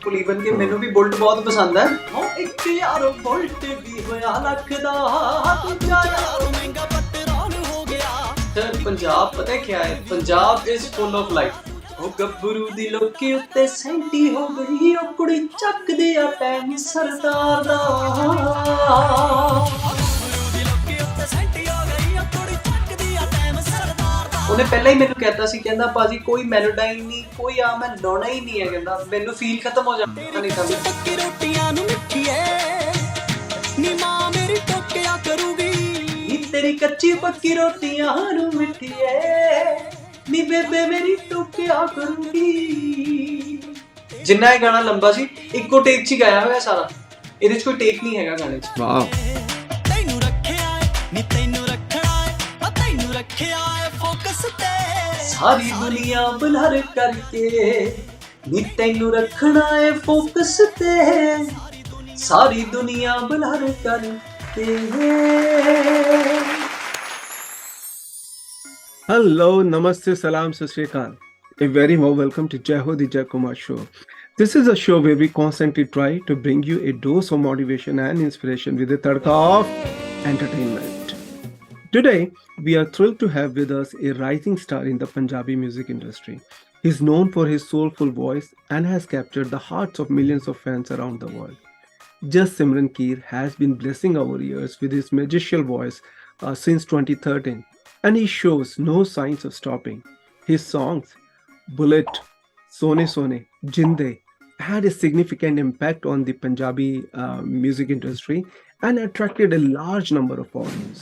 ਬਿਲਕੁਲ ਈਵਨ ਕਿ ਮੈਨੂੰ ਵੀ ਬੁਲਟ ਬਹੁਤ ਪਸੰਦ ਹੈ। ਉਹ ਇੱਕ ਯਾਰ ਬੁਲਟ ਵੀ ਹੋਇਆ ਲੱਖ ਦਾ, ਦੂਜਾ ਯਾਰ ਮਹਿੰਗਾ ਪੈਟਰੋਲ ਹੋ ਗਿਆ। ਸਰ ਪੰਜਾਬ ਪਤਾ ਕੀ ਹੈ, Punjab is full of life. ਉਹ ਗੱਭਰੂ ਦੀ ਲੋਕੀ ਉੱਤੇ ਸੈਂਟੀ ਹੋ ਗਈ, ਉਹ ਕੁੜੀ ਚੱਕਦੀ ਆ ਟੈਮ ਸਰਦਾਰ ਦਾ। ਉਹਨੇ ਪਹਿਲਾਂ ਹੀ ਮੈਨੂੰ ਕਹਿਤਾ ਸੀ, ਕਹਿੰਦਾ ਭਾਜੀ ਕੋਈ ਮੈਲੋਡਾਈਨ ਨਹੀਂ, ਕੋਈ ਆ ਮੈਂ ਲਾਉਣਾ ਹੀ ਨਹੀਂ ਹੈ, ਕਹਿੰਦਾ ਮੈਨੂੰ ਫੀਲ ਖਤਮ ਹੋ ਜਾਂਦਾ ਨਹੀਂ ਤਾਂ ਪੱਕੀ ਰੋਟੀਆਂ ਨੂੰ ਮਿੱਠੀਏ ਨੀ ਮਾਂ ਮੇਰੀ ਟੋਕਿਆ ਕਰੂਗੀ, ਨੀ ਤੇਰੀ ਕੱਚੀ ਪੱਕੀ ਰੋਟੀਆਂ ਨੂੰ ਮਿੱਠੀਏ ਨੀ ਬੇਬੇ ਮੇਰੀ ਟੋਕਿਆ ਕਰੂਗੀ। ਜਿੰਨਾ ਇਹ ਗਾਣਾ ਲੰਬਾ ਸੀ ਇੱਕੋ ਟੇਕ 'ਚ ਹੀ ਗਾਇਆ ਹੋਇਆ ਸਾਰਾ, ਇਹਦੇ 'ਚ ਕੋਈ ਟੇਕ ਨਹੀਂ ਹੈਗਾ ਗਾਣੇ 'ਚ। ਵਾਹ ਤੈਨੂੰ ਰੱਖਿਆ ਨੀ ਤੈਨੂੰ ਰੱਖਣਾ ਓ ਤੈਨੂੰ ਰੱਖਿਆ ਫੋਕਸ ਤੇ ਸਾਰੀ ਦੁਨੀਆ ਬਲਰ ਕਰਕੇ, ਨੀ ਤੈਨੂੰ ਰੱਖਣਾ ਏ ਫੋਕਸ ਤੇ ਸਾਰੀ ਦੁਨੀਆ ਬਲਰ ਕਰਕੇ। Hello, Namaste, Salam, Sat Sri Akal. A very warm welcome to Jai Ho the Jai Kumar Show. This is a show where we constantly try to bring you a dose of motivation and inspiration with a tadka of entertainment. Today, we are thrilled to have with us a rising star in the Punjabi music industry. He is known for his soulful voice and has captured the hearts of millions of fans around the world. Just Simran Keer has been blessing our ears with his magical voice since 2013. And he shows no signs of stopping. His songs, Bullet, Sone Sone, Jinde, had a significant impact on the Punjabi music industry and attracted a large number of audience.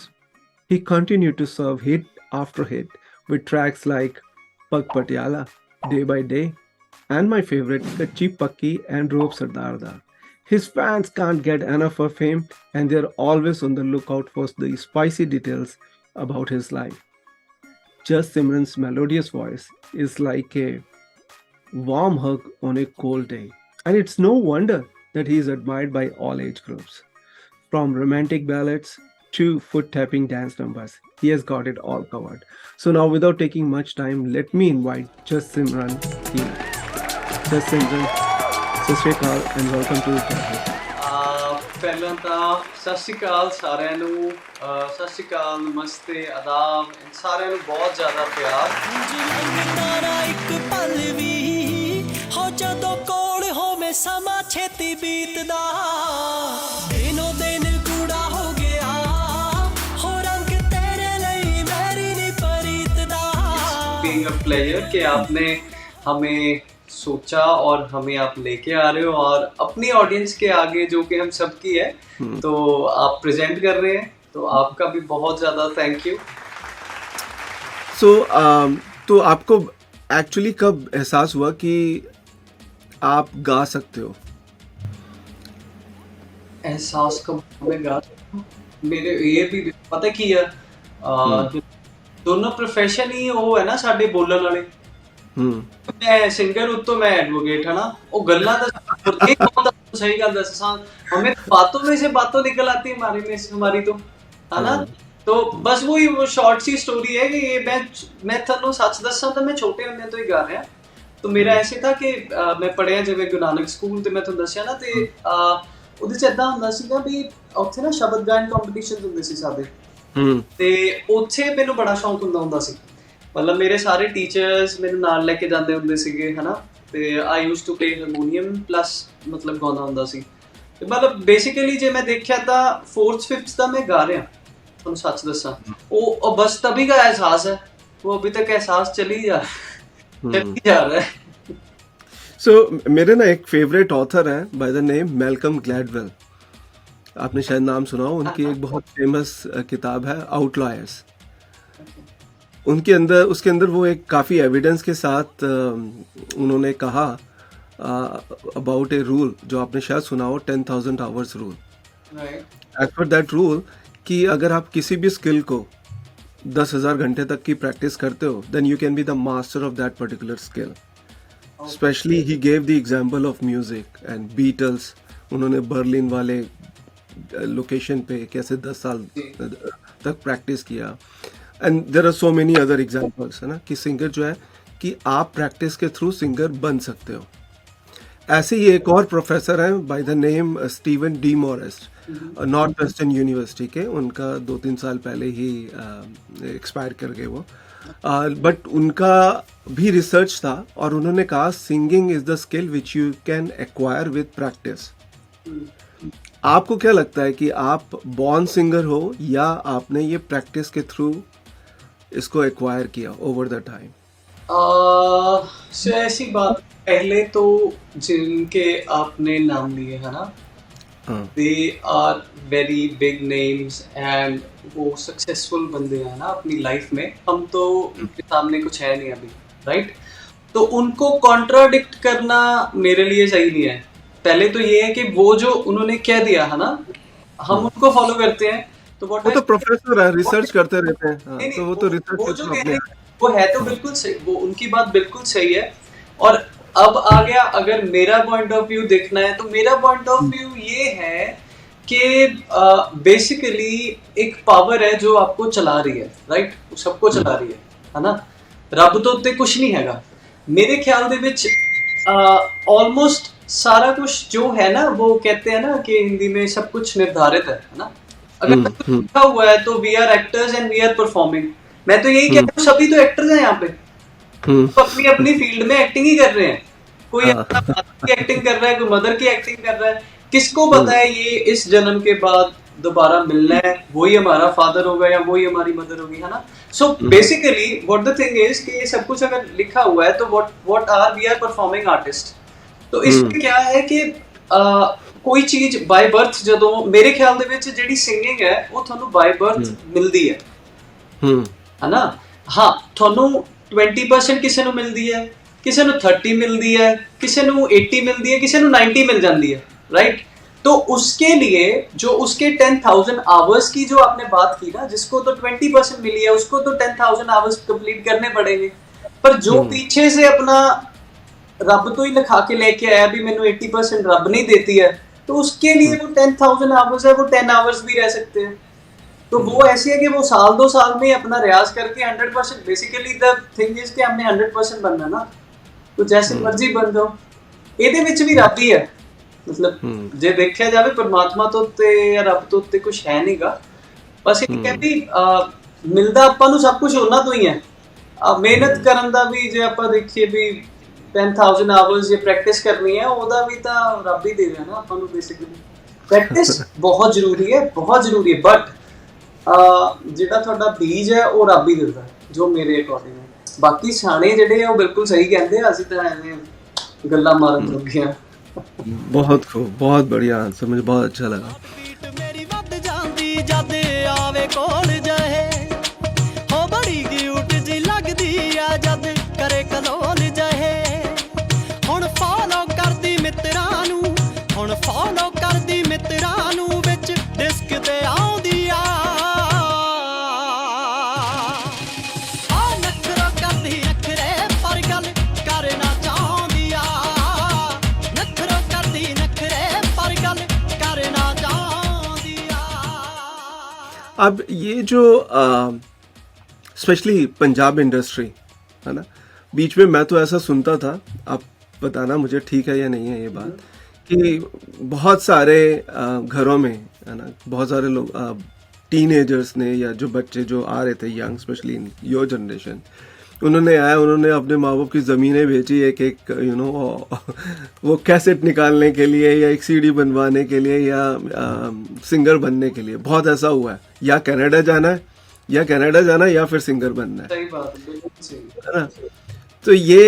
He continued to serve hit after hit with tracks like Pag Patiala, Day by Day, and my favorite, Kachi Pakki and Rope Sardarda. His fans can't get enough of him and they're always on the lookout for the spicy details about his life. Just Simran's melodious voice is like a warm hug on a cold day, and it's no wonder that he is admired by all age groups. From romantic ballads to foot tapping dance numbers, he has got it all covered. So now, without taking much time, let me invite Just Simran here. Just Simran, Sat Sri Akal and welcome to the channel. ਪਹਿਲਾਂ ਤਾਂ ਸਤਿ ਸ਼੍ਰੀ ਅਕਾਲ ਸਾਰਿਆਂ ਨੂੰ, ਸਤਿ ਸ਼੍ਰੀ ਅਕਾਲ, ਨਮਸਤੇ, ਆਦਾਬ, ਸਾਰਿਆਂ ਨੂੰ ਬਹੁਤ ਜ਼ਿਆਦਾ ਪਿਆਰ। ਇੱਕ ਪਲ ਵੀ ਹੋ ਜਦੋਂ ਕੋਲ ਹੋਵੇ ਸਮਾਂ ਛੇਤੀ ਬੀਤਦਾ, ਦਿਨੋ ਦਿਨ ਗੂੜਾ ਹੋ ਗਿਆ ਹੋ ਰੰਗ ਤੇਰੇ ਲਈ ਮੇਰੀ ਨੀ ਪਰੀਤ ਦਾ। Being a pleasure कि आपने हमें सोचा और हमें आप लेके आ रहे हो और अपनी ऑडियंस के आगे जो कि हम सबकी है तो आप प्रेजेंट कर रहे हैं, तो आपका भी बहुत ज़्यादा थैंक यू। तो आपको एक्चुअली कब एहसास हुआ कि आप गा सकते हो? एहसास कब मैं गा सकता हूँ? मेरे ये भी पता की है, दोनों प्रोफेशन ही वो है ना साडे बोलण वाले। मैं सिंगर उत्तो मैं एडवोकेट है ना, वो गल्ला सही गल दस हमें बातों में से बातों निकल आती है हमारी तो है ना। तो बस वही वो शॉर्ट सी स्टोरी है कि ये मैं थानू सच दसा तो मैं छोटे होंदे तो ही गा रहा। तो मेरा ऐसे था कि मैं पढ़िया जिवें गुरु नानक स्कूल ते मैं तुहानू दस्सिया ना, ते ਉਹਦੇ ਚ ਇਦਾਂ ਹੁੰਦਾ ਸੀਗਾ ਵੀ ਉੱਥੇ ਨਾ ਸ਼ਬਦ ਗਾਇਨ ਕੰਪੀਟੀਸ਼ਨਸ ਹੁੰਦੇ ਸੀ ਸਾਡੇ, ਤੇ ਉੱਥੇ ਮੈਨੂੰ ਬੜਾ ਸ਼ੌਂਕ ਹੁੰਦਾ ਸੀ। ਮਤਲਬ ਮੇਰੇ ਸਾਰੇ ਟੀਚਰਸ ਮੈਨੂੰ ਨਾਲ ਲੈ ਕੇ ਜਾਂਦੇ ਹੁੰਦੇ ਸੀਗੇ ਹਨਾ, ਤੇ I used to play harmonium plus ਮਤਲਬ ਗਾਉਂਦਾ ਹੁੰਦਾ ਸੀ। ਤੇ ਮਤਲਬ ਬੇਸਿਕਲੀ ਜੇ ਮੈਂ ਦੇਖਿਆ ਤਾਂ 4th 5th ਦਾ ਮੈਂ ਗਾ ਰਿਹਾ, ਤੁਹਾਨੂੰ ਸੱਚ ਦੱਸਾਂ। ਉਹ ਬਸ ਤभी का एहसास है, वो अभी तक एहसास चल ही जा रहा है। So मेरे ना एक फेवरेट ऑथर है by the name Malcolm Gladwell, आपने शायद नाम सुना हो। उनकी एक बहुत फेमस किताब है आउटलायर्स। उसके अंदर वो एक काफ़ी एविडेंस के साथ उन्होंने कहा अबाउट ए रूल जो आपने शायद सुना हो, 10,000 hours rule. As per that rule कि अगर आप किसी भी स्किल को 10,000 घंटे तक की प्रैक्टिस करते हो then you can be the master of that particular skill. Specially he gave the example of music and Beatles. उन्होंने बर्लिन वाले लोकेशन पे कैसे 10 साल तक प्रैक्टिस किया। And there are so many other examples है ना कि सिंगर जो है कि आप प्रैक्टिस के थ्रू सिंगर बन सकते हो। ऐसे ही एक और प्रोफेसर हैं by the name Steven D Morris, north western university के। उनका 2-3 साल पहले ही एक्सपायर कर गए वो, बट उनका भी रिसर्च था और उन्होंने कहा singing is the skill which you can acquire with practice. आपको क्या लगता है कि आप बॉर्न सिंगर हो या आपने ये प्रैक्टिस के थ्रू इसको एक्वायर किया ओवर द टाइम? ऐसी बात, पहले तो जिनके आपने नाम लिए है ना, they are very big names and वो सक्सेसफुल बंदे हैं ना अपनी लाइफ में। हम तो उनके सामने कुछ है नहीं अभी, राइट? तो उनको कॉन्ट्राडिक्ट करना मेरे लिए सही नहीं है। पहले तो ये है कि वो जो उन्होंने कह दिया है ना, हम उनको फॉलो करते हैं। तो वो तो प्रोफेसर है, रिसर्च करते रहते हैं। हाँ, तो वो तो रिसर्च वो जो कह रहे हैं वो है तो बिल्कुल सही, वो उनकी बात बिल्कुल सही है। और अब आ गया, अगर मेरा पॉइंट ऑफ व्यू देखना है तो मेरा पॉइंट ऑफ व्यू ये है कि बेसिकली एक पावर है जो आपको चला रही है, राइट? सबको चला रही है ना? रब तो उत्ते कुछ नहीं हैगा मेरे ख्याल दे विच। ऑलमोस्ट सारा कुछ जो है ना, वो कहते हैं ना कि हिंदी में सब कुछ निर्धारित है ना? अगर लिखा हुआ है तो we are actors and we are performing. मैं तो यही कहता हूँ, सभी तो एक्टर्स हैं यहाँ पे, तो अपनी अपनी फील्ड में एक्टिंग ही कर रहे हैं। कोई फादर की एक्टिंग कर रहा है, कोई मदर की एक्टिंग कर रहा है। किसको पता है ये इस जन्म के बाद दोबारा मिलना है, वही हमारा फादर होगा या वही हमारी मदर होगी, है ना? So basically what the thing is कि ये सब कुछ अगर लिखा हुआ है तो what are we are performing artist. तो इसमें क्या है कि कोई चीज बाय बर्थ, ਜਦੋਂ मेरे ख्याल ਦੇ ਵਿੱਚ ਜਿਹੜੀ ਸਿੰਗਿੰਗ ਹੈ ਉਹ ਤੁਹਾਨੂੰ ਬਾय ਬਰਥ ਮਿਲਦੀ ਹੈ ਨਾ? ਹਾਂ, ਤੁਹਾਨੂੰ 20% ਕਿਸੇ ਨੂੰ ਮਿਲਦੀ ਹੈ, किसी ਨੂੰ 30 मिलती है, किसी ਨੂੰ 80 मिलती है, किसी ਨੂੰ 90 मिल जाती है, राइट? तो उसके लिए जो उसके 10,000 आवर्स की जो आपने बात की ना, जिसको तो 20% मिली है उसको तो 10,000 आवर्स कंप्लीट करने पड़ेंगे। पर जो पीछे से अपना रब तो ही लिखा के लेके आया भी मैंने 80% रब नहीं देती है, तो उसके लिए वो 10,000 आवर्स है, वो 10 आवर्स भी रह सकते हैं। तो वो ऐसी है कि वो साल 2 साल में अपना रियाज करके 100%, बेसिकली द थिंग इज कि हमने 100% बनना ना, तो जैसे मर्जी बन जाओ। ਇਹਦੇ ਵਿੱਚ ਵੀ ਰੱਬ ਹੀ ਹੈ, ਮਤਲਬ ਜੇ ਦੇਖਿਆ ਜਾਵੇ ਪਰਮਾਤਮਾ ਤੋਂ ਉੱਤੇ ਜਾਂ ਰੱਬ ਤੋਂ ਉੱਤੇ ਕੁਝ ਹੈ ਨਹੀਂਗਾ। ਬਸ ਇਹ ਹੈ ਵੀ ਮਿਲਦਾ ਆਪਾਂ ਨੂੰ ਸਭ ਕੁਝ ਉਹਨਾਂ ਤੋਂ ਹੀ ਹੈ। ਮਿਹਨਤ ਕਰਨ ਦਾ ਵੀ ਜੇ ਆਪਾਂ ਦੇਖੀਏ ਵੀ 10,000 ਆਵਰਸ ਜੇ ਪ੍ਰੈਕਟਿਸ ਕਰਨੀ ਹੈ, ਉਹਦਾ ਵੀ ਤਾਂ ਰੱਬ ਹੀ ਦੇ ਰਿਹਾ ਨਾ ਆਪਾਂ ਨੂੰ। ਬੇਸਿਕਲੀ ਪ੍ਰੈਕਟਿਸ ਬਹੁਤ ਜ਼ਰੂਰੀ ਹੈ, ਬਹੁਤ ਜ਼ਰੂਰੀ ਹੈ, ਬਟ ਜਿਹੜਾ ਤੁਹਾਡਾ ਬੀਜ ਹੈ ਉਹ ਰੱਬ ਹੀ ਦਿੰਦਾ, ਜੋ ਮੇਰੇ ਅਕੋਰਡਿੰਗ ਹੈ। ਬਾਕੀ ਸਿਆਣੇ ਜਿਹੜੇ ਆ ਉਹ ਬਿਲਕੁਲ ਸਹੀ ਕਹਿੰਦੇ ਆ, ਅਸੀਂ ਤਾਂ ਐਵੇਂ ਗੱਲਾਂ ਮਾਰਨ ਲੱਗੇ ਆ। बहुत खूब, बहुत बढ़िया आंसर, मुझे बहुत अच्छा लगा। मेरी वध जांदी जद आवे कोल जाए, हो बड़ी क्यूट जी लगदी आ जद करे कलोल जाए। हुण फॉलो करदी मित्रां नू, हुण फॉलो करदी मित्रां नू, विच डिस्क ते आउंदी आ। नखरा करदी नखरे पर गल करना चाहुंदी आ, नखरा करदी नखरे पर गल करना चाहुंदी आ। अब ये जो स्पेशली पंजाब इंडस्ट्री है ना, बीच में मैं तो ऐसा सुनता था, आप बताना मुझे ठीक है या नहीं है ये बात, कि बहुत सारे घरों में है ना, बहुत सारे लोग टीनेजर्स ने या जो बच्चे जो आ रहे थे young, specially in your generation, उन्होंने अपने माँ बाप की ज़मीनें बेची एक एक वो कैसेट निकालने के लिए या एक सीडी बनवाने के लिए या सिंगर बनने के लिए। बहुत ऐसा हुआ है, या कनाडा जाना है या फिर सिंगर बनना है। सही बात है, बिल्कुल सही है ना? तो ये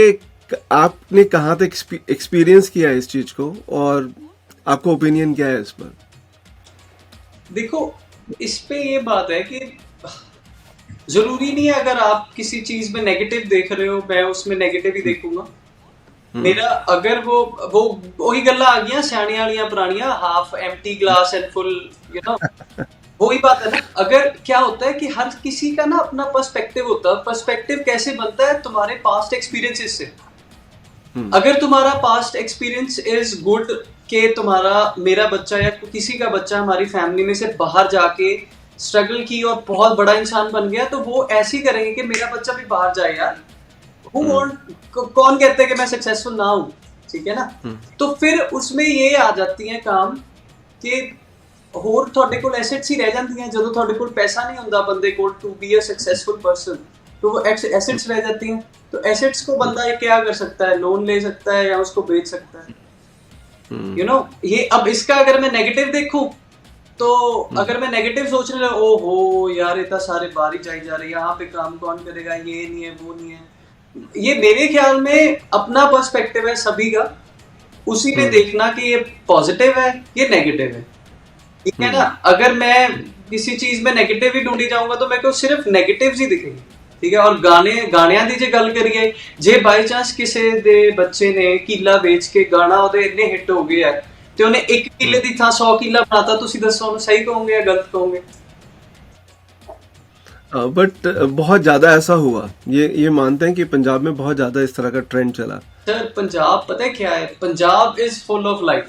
आपने कहाँ तक एक्सपीरियंस किया है इस चीज़ को, और आपका ओपिनियन क्या है इस पर? देखो, इस पे ये बात है कि जरूरी नहीं है अगर आप किसी चीज में नेगेटिव देख रहे हो मैं उसमें नेगेटिव ही देखूंगा। मेरा अगर वो वही गल्ला आ गया सियाणी वालियां पुरानियां, half empty glass and full, you know, वही बात है ना। अगर क्या होता है कि हर किसी का ना अपना पर्सपेक्टिव होता है। पर्सपेक्टिव कैसे बनता है? तुम्हारे पास्ट एक्सपीरियंसेस से। अगर तुम्हारा पास्ट एक्सपीरियंस इज गुड कि तुम्हारा, मेरा बच्चा या किसी का बच्चा हमारी फैमिली में से बाहर जाके स्ट्रगल की और बहुत बड़ा इंसान बन गया, तो वो ऐसे ही करेंगे कि मेरा बच्चा भी बाहर जाए यार। कौन कहते हैं कि मैं सक्सेसफुल ना हूँ? ठीक है ना। तो फिर उसमें ये आ जाती है काम कि ਹੋਰ ਤੁਹਾਡੇ ਕੋਲ ਐਸੈਟਸ ਹੀ ਰਹਿ ਜਾਂਦੀਆਂ ਜਦੋਂ ਤੁਹਾਡੇ ਕੋਲ पैसा नहीं ਹੁੰਦਾ बंदे को to be a successful person, तो वो एसेट्स रह जाती हैं। तो एसेट्स को बंदा ये क्या कर सकता है, लोन ले सकता है या उसको बेच सकता है, यू नो। ये अब इसका अगर मैं नेगेटिव देखूं तो अगर मैं नेगेटिव सोचने लगा, ओ हो यार इतना सारे बारी जाई जा रही है, यहाँ पे काम कौन करेगा, ये नहीं है वो नहीं है। ये मेरे ख्याल में अपना पर्सपेक्टिव है सभी का, उसी में देखना कि ये पॉजिटिव है ये नेगेटिव है, ठीक है ना। अगर मैं किसी चीज में नेगेटिव ही ढूंढी जाऊंगा तो मेरे को सिर्फ नेगेटिव्स ही दिखेंगे, ठीक है। और गाणियां ਦੀ ਜੇ ਗੱਲ ਕਰੀਏ, ਜੇ ਬਾਈ ਚਾਂਸ ਕਿਸੇ ਦੇ ਬੱਚੇ ਨੇ ਕਿੱਲਾ ਵੇਚ ਕੇ ਗਾਣਾ ਉਹਦੇ ਇੰਨੇ ਹਿੱਟ ਹੋ ਗਏ ਆ ਤੇ ਉਹਨੇ 1 ਕਿੱਲੇ ਦੀ ਥਾਂ 100 ਕਿੱਲਾ ਬਣਾਤਾ, ਤੁਸੀਂ ਦੱਸੋ ਉਹਨੂੰ ਸਹੀ ਕਹੋਗੇ ਜਾਂ ਗਲਤ ਕਹੋਗੇ? बट बहुत ज़्यादा ऐसा हुआ, ये मानते हैं कि पंजाब में बहुत ज़्यादा इस तरह का ट्रेंड चला। सर पंजाब पता है क्या है, Punjab is full of life.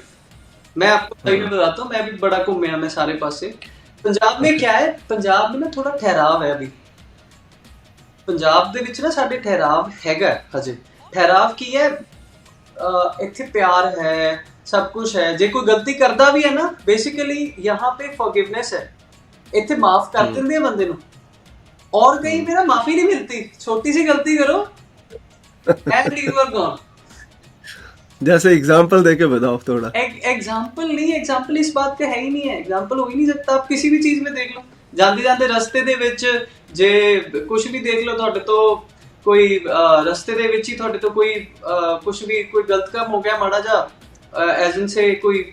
मैं आपको सही में बताता हूँ, मैं भी बड़ा घूमया मैं सारे पासे। पंजाब में क्या है, पंजाब में ना थोड़ा ठहराव है अभी। पंजाब ਦੇ ਵਿੱਚ ਨਾ ਸਾਡੇ ਠਹਿਰਾਵ ਹੈਗਾ ਹਜੇ। ਠਹਿਰਾਵ ਕੀ ਹੈ, ਇੱਥੇ ਪਿਆਰ ਹੈ, सब कुछ है। जे कोई गलती करता भी है ना, बेसिकली यहाँ पे फॉरगिवनेस है, ਇੱਥੇ माफ कर ਦਿੰਦੇ ਆ ਬੰਦੇ ਨੂੰ। और कहीं पे ना माफी नहीं मिलती, छोटी सी गलती करो and you are gone। जैसे एग्जाम्पल देके बताओ थोड़ा। एग्जाम्पल नहीं, एग्जाम्पल इस बात का है ही नहीं है, एग्जाम्पल हो ही नहीं सकता। आप किसी भी चीज में देख लो, ਜਾਂਦੇ ਜਾਂਦੇ ਰਸਤੇ ਦੇ ਵਿੱਚ ਜੇ ਕੁਝ ਵੀ ਦੇਖ ਲਓ, ਤੁਹਾਡੇ ਤੋਂ ਕੋਈ ਰਸਤੇ ਦੇ ਵਿੱਚ ਹੀ ਤੁਹਾਡੇ ਤੋਂ ਕੋਈ ਕੁਝ ਵੀ ਕੋਈ ਗਲਤ ਕੰਮ ਹੋ ਗਿਆ ਮਾੜਾ ਜਾ, ਐਜ਼ ਇਨ ਸੇ ਕੋਈ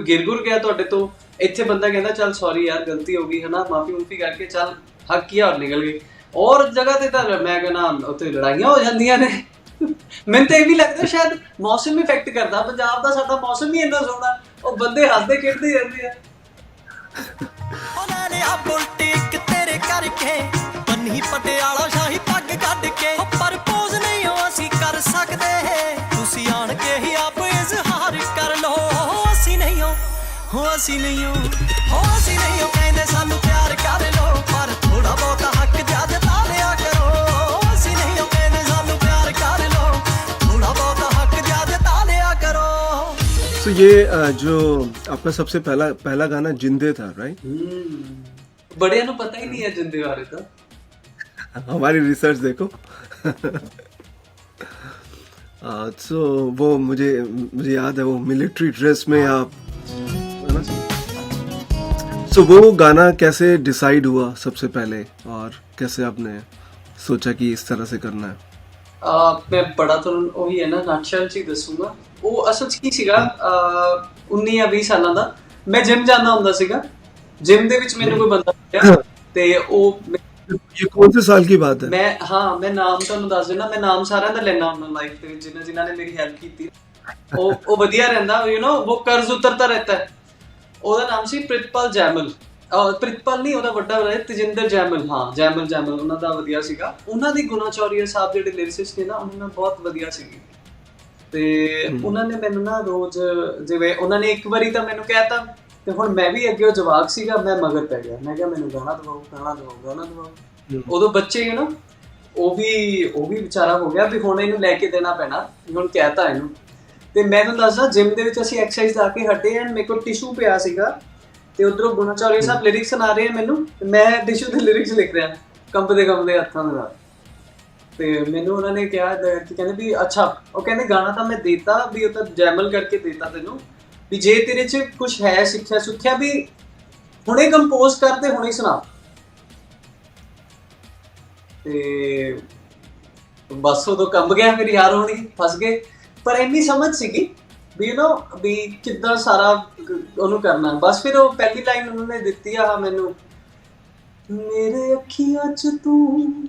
ਗਿਰ ਗੁਰ ਗਿਆ ਤੁਹਾਡੇ ਤੋਂ, ਇੱਥੇ ਬੰਦਾ ਕਹਿੰਦਾ ਚੱਲ ਸੌਰੀ ਯਾਰ ਗਲਤੀ ਹੋ ਗਈ ਹੈ ਨਾ, ਮਾਫੀ ਮੁਫੀ ਕਰਕੇ ਚੱਲ ਹੱਕ ਕੀਆ ਔਰ ਨਿਕਲ ਗਏ। ਔਰ ਜਗ੍ਹਾ ਤੇ ਤਾਂ ਮੈਂ ਕਹਿੰਦਾ ਉੱਥੇ ਲੜਾਈਆਂ ਹੋ ਜਾਂਦੀਆਂ ਨੇ। ਮੈਨੂੰ ਤਾਂ ਇਹ ਵੀ ਲੱਗਦਾ ਸ਼ਾਇਦ ਮੌਸਮ ਇਫੈਕਟ ਕਰਦਾ, ਪੰਜਾਬ ਦਾ ਸਾਡਾ ਮੌਸਮ ਹੀ ਇੰਨਾ ਸੋਹਣਾ, ਉਹ ਬੰਦੇ ਹੱਸਦੇ ਖੇਡਦੇ ਰਹਿੰਦੇ ਆ। ਉਹਨਾਂ ਨੇ ਆ ਬੁਲਟੀ ਇੱਕ ਤੇਰੇ ਕਰਕੇ ਬੰਨੀ ਪਟਿਆਲਾ ਸ਼ਾਹੀ ਪੱਗ ਕੱਢ ਕੇ, ਪਰਪੋਜ਼ ਨਹੀਂ ਉਹ ਅਸੀਂ ਕਰ ਸਕਦੇ, ਤੁਸੀਂ ਆਣ ਕੇ ਹੀ ਆਪ ਇਜ਼ਹਾਰ ਕਰ ਲੋ। ਅਸੀਂ ਨਹੀਂ ਹੋ ਅਸੀਂ ਨਹੀਂ ਹੋ ਕਹਿੰਦੇ ਸਾਨੂੰ ਪਿਆਰ ਕਰ ਲੋ, ਪਰ ਥੋੜਾ ਬਹੁਤਾ ਹੱਕ ਜਤਾ ਲਿਆ ਕਰੋ। ਅਸੀਂ ਨਹੀਂ ਹੋ ਕਹਿੰਦੇ ਸਾਨੂੰ ਪਿਆਰ ਕਰ ਲੋ, ਥੋੜਾ ਬਹੁਤਾ ਹੱਕ ਜਤਾ ਲਿਆ ਕਰੋ। तो ये जो आपका सबसे पहला गाना जिंदे था, राइट? बड़े नु पता ही नहीं है जिंदे बारे तो। हमारी रिसर्च देखो। तो वो मुझे याद है, वो मिलिट्री ड्रेस में आप, है ना? तो वो गाना कैसे डिसाइड हुआ सबसे पहले, और कैसे आपने सोचा कि इस तरह से करना है? मैं बड़ा तो वही है ना नटशल च दसूंगा। ਉਹ ਅਸਲ 'ਚ ਕੀ ਸੀਗਾ, 19 ਜਾਂ 20 ਸਾਲਾਂ ਦਾ ਮੈਂ ਜਿਮ ਜਾਂਦਾ ਹੁੰਦਾ ਸੀਗਾ। ਜਿਮ ਦੇ ਵਿੱਚ ਮੈਨੂੰ ਕੋਈ ਬੰਦਾ ਮਿਲਿਆ ਤੇ ਉਹ ये कौन से साल की बात है? मैं ਨਾਮ ਤੁਹਾਨੂੰ ਦੱਸ ਦਿੰਦਾ, ਮੈਂ ਨਾਮ ਸਾਰਿਆਂ ਦਾ ਲੈਣਾ ਹੁੰਦਾ ਲਾਈਫ ਦੇ ਵਿੱਚ, ਜਿਨ੍ਹਾਂ ਨੇ ਮੇਰੀ ਹੈਲਪ ਕੀਤੀ। ਉਹ ਵਧੀਆ ਰਹਿੰਦਾ, ਯੂ نو वो कर्ज उतरता रहता है। ਉਹਦਾ ਨਾਮ ਸੀ ਪ੍ਰਿਤਪਾਲ ਜੈਮਲ। ਪ੍ਰਿਤਪਾਲ ਨਹੀਂ, ਉਹਦਾ ਵੱਡਾ ਭਰਾ ਤੇਜਿੰਦਰ ਜੈਮਲ। ਹਾਂ ਜੈਮਲ ਉਹਨਾਂ ਦਾ ਵਧੀਆ ਸੀਗਾ। ਉਹਨਾਂ ਦੀ ਗੁਨਾ ਚੌਰੀਆ ਸਾਹਿਬ ਜਿਹੜੇ ਲਿਰਿਸਿਸਟ ਨੇ ਨਾ, ਉਹਨਾਂ ਨਾਲ ਬਹੁਤ ਵਧੀਆ ਸੀਗੀ। ਤੇ ਉਹਨਾਂ ਨੇ ਮੈਨੂੰ ਨਾ ਰੋਜ਼, ਜਿਵੇਂ ਉਹਨਾਂ ਨੇ ਇੱਕ ਵਾਰੀ ਤਾਂ ਮੈਨੂੰ ਕਹਿਤਾ, ਤੇ ਹੁਣ ਮੈਂ ਵੀ ਅੱਗੇ ਉਹ ਜਵਾਕ ਸੀਗਾ, ਮੈਂ ਮਗਰ ਪੈ ਗਿਆ। ਮੈਂ ਕਿਹਾ ਮੈਨੂੰ ਗਾਣਾ ਦਵਾਓ। ਉਦੋਂ ਬੱਚੇ ਨਾ ਉਹ ਵੀ ਵਿਚਾਰਾ ਹੋ ਗਿਆ ਵੀ ਹੁਣ ਇਹਨੂੰ ਲੈ ਕੇ ਦੇਣਾ ਪੈਣਾ, ਹੁਣ ਕਹਿਤਾ ਇਹਨੂੰ। ਤੇ ਮੈਨੂੰ ਦੱਸਦਾ ਜਿਮ ਦੇ ਵਿੱਚ ਅਸੀਂ ਐਕਸਰਸਾਈਜ਼ ਲਾ ਕੇ ਹਟੇ ਐਂਡ ਮੇਰੇ ਕੋਲ ਟਿਸ਼ੂ ਪਿਆ ਸੀਗਾ, ਤੇ ਉਧਰੋਂ ਗੁਨਾ ਚੌਰੀਆ ਸਾਹਿਬ ਲਿਰਿਕਸ ਸੁਣਾ ਰਹੇ ਮੈਨੂੰ, ਤੇ ਮੈਂ ਟਿਸ਼ੂ ਦੇ ਲਿਰਿਕਸ ਲਿਖ ਰਿਹਾ ਕੰਬਦੇ ਹੱਥਾਂ ਦੇ ਨਾਲ। ਤੇ ਮੈਨੂੰ ਉਹਨਾਂ ਨੇ ਕਿਹਾ ਕਿ ਕਹਿੰਦੇ ਵੀ ਅੱਛਾ, ਉਹ ਕਹਿੰਦੇ ਗਾਣਾ ਤਾਂ ਮੈਂ ਦੇਤਾ ਵੀ, ਉਹ ਤਾਂ ਜੈਮਲ ਕਰਕੇ ਦੇਤਾ ਤੈਨੂੰ, ਵੀ ਜੇ ਤੇਰੇ 'ਚ ਕੁਛ ਹੈ ਸਿੱਖਿਆ ਵੀ ਹੁਣੇ ਕੰਪੋਜ਼ ਕਰ ਤੇ ਹੁਣੇ ਸੁਣਾ। ਤੇ ਬਸ ਉਦੋਂ ਕੰਬ ਗਿਆ, ਮੇਰੀ ਯਾਰ ਹੋਣੀ ਫਸ ਗਏ। ਪਰ ਇੰਨੀ ਸਮਝ ਸੀਗੀ ਵੀ ਯੂ نو ਵੀ ਕਿੱਦਾਂ ਸਾਰਾ ਉਹਨੂੰ ਕਰਨਾ। ਬਸ ਫਿਰ ਉਹ ਪਹਿਲੀ ਲਾਈਨ ਉਹਨਾਂ ਨੇ ਦਿੱਤੀ ਆ ਮੈਨੂੰ, ਮੇਰੇ ਅੱਖੀਆਂ 'ਚ ਤੂੰ,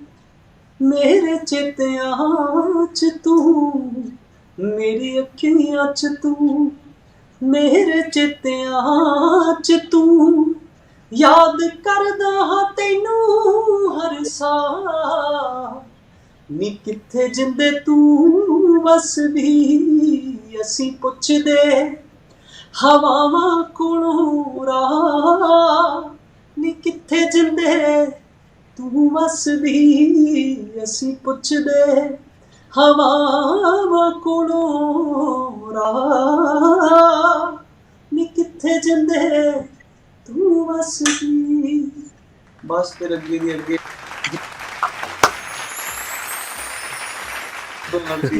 ਮੇਰੇ ਚੇਤਿਆਂ 'ਚ ਤੂੰ, ਮੇਰੀ ਅੱਖੀਆਂ 'ਚ ਤੂੰ, ਮੇਰੇ ਚੇਤਿਆਂ 'ਚ ਤੂੰ, ਯਾਦ ਕਰਦਾ ਹਾਂ ਤੈਨੂੰ ਹਰ ਸਾਹ, ਨੀ ਕਿੱਥੇ ਜਿੰਦੇ ਤੂੰ ਵਸਦੀ, ਅਸੀਂ ਪੁੱਛਦੇ ਹਵਾਵਾਂ ਕੋਲੋਂ ਰਾਹ, ਨੀ ਕਿੱਥੇ ਜਿੰਦੇ ਤੂੰ ਵਸਦੀ, ਅਸੀਂ ਪੁੱਛਦੇ ਹਵਾਵਾਂ ਕੋਲੋਂ ਰਾਹ ਨੀ ਕਿੱਥੇ ਜਾਂਦੇ ਤੂੰ ਵਸਦੀ। ਬਸ ਫਿਰ ਅੱਗੇ ਦੀ ਅੱਗੇ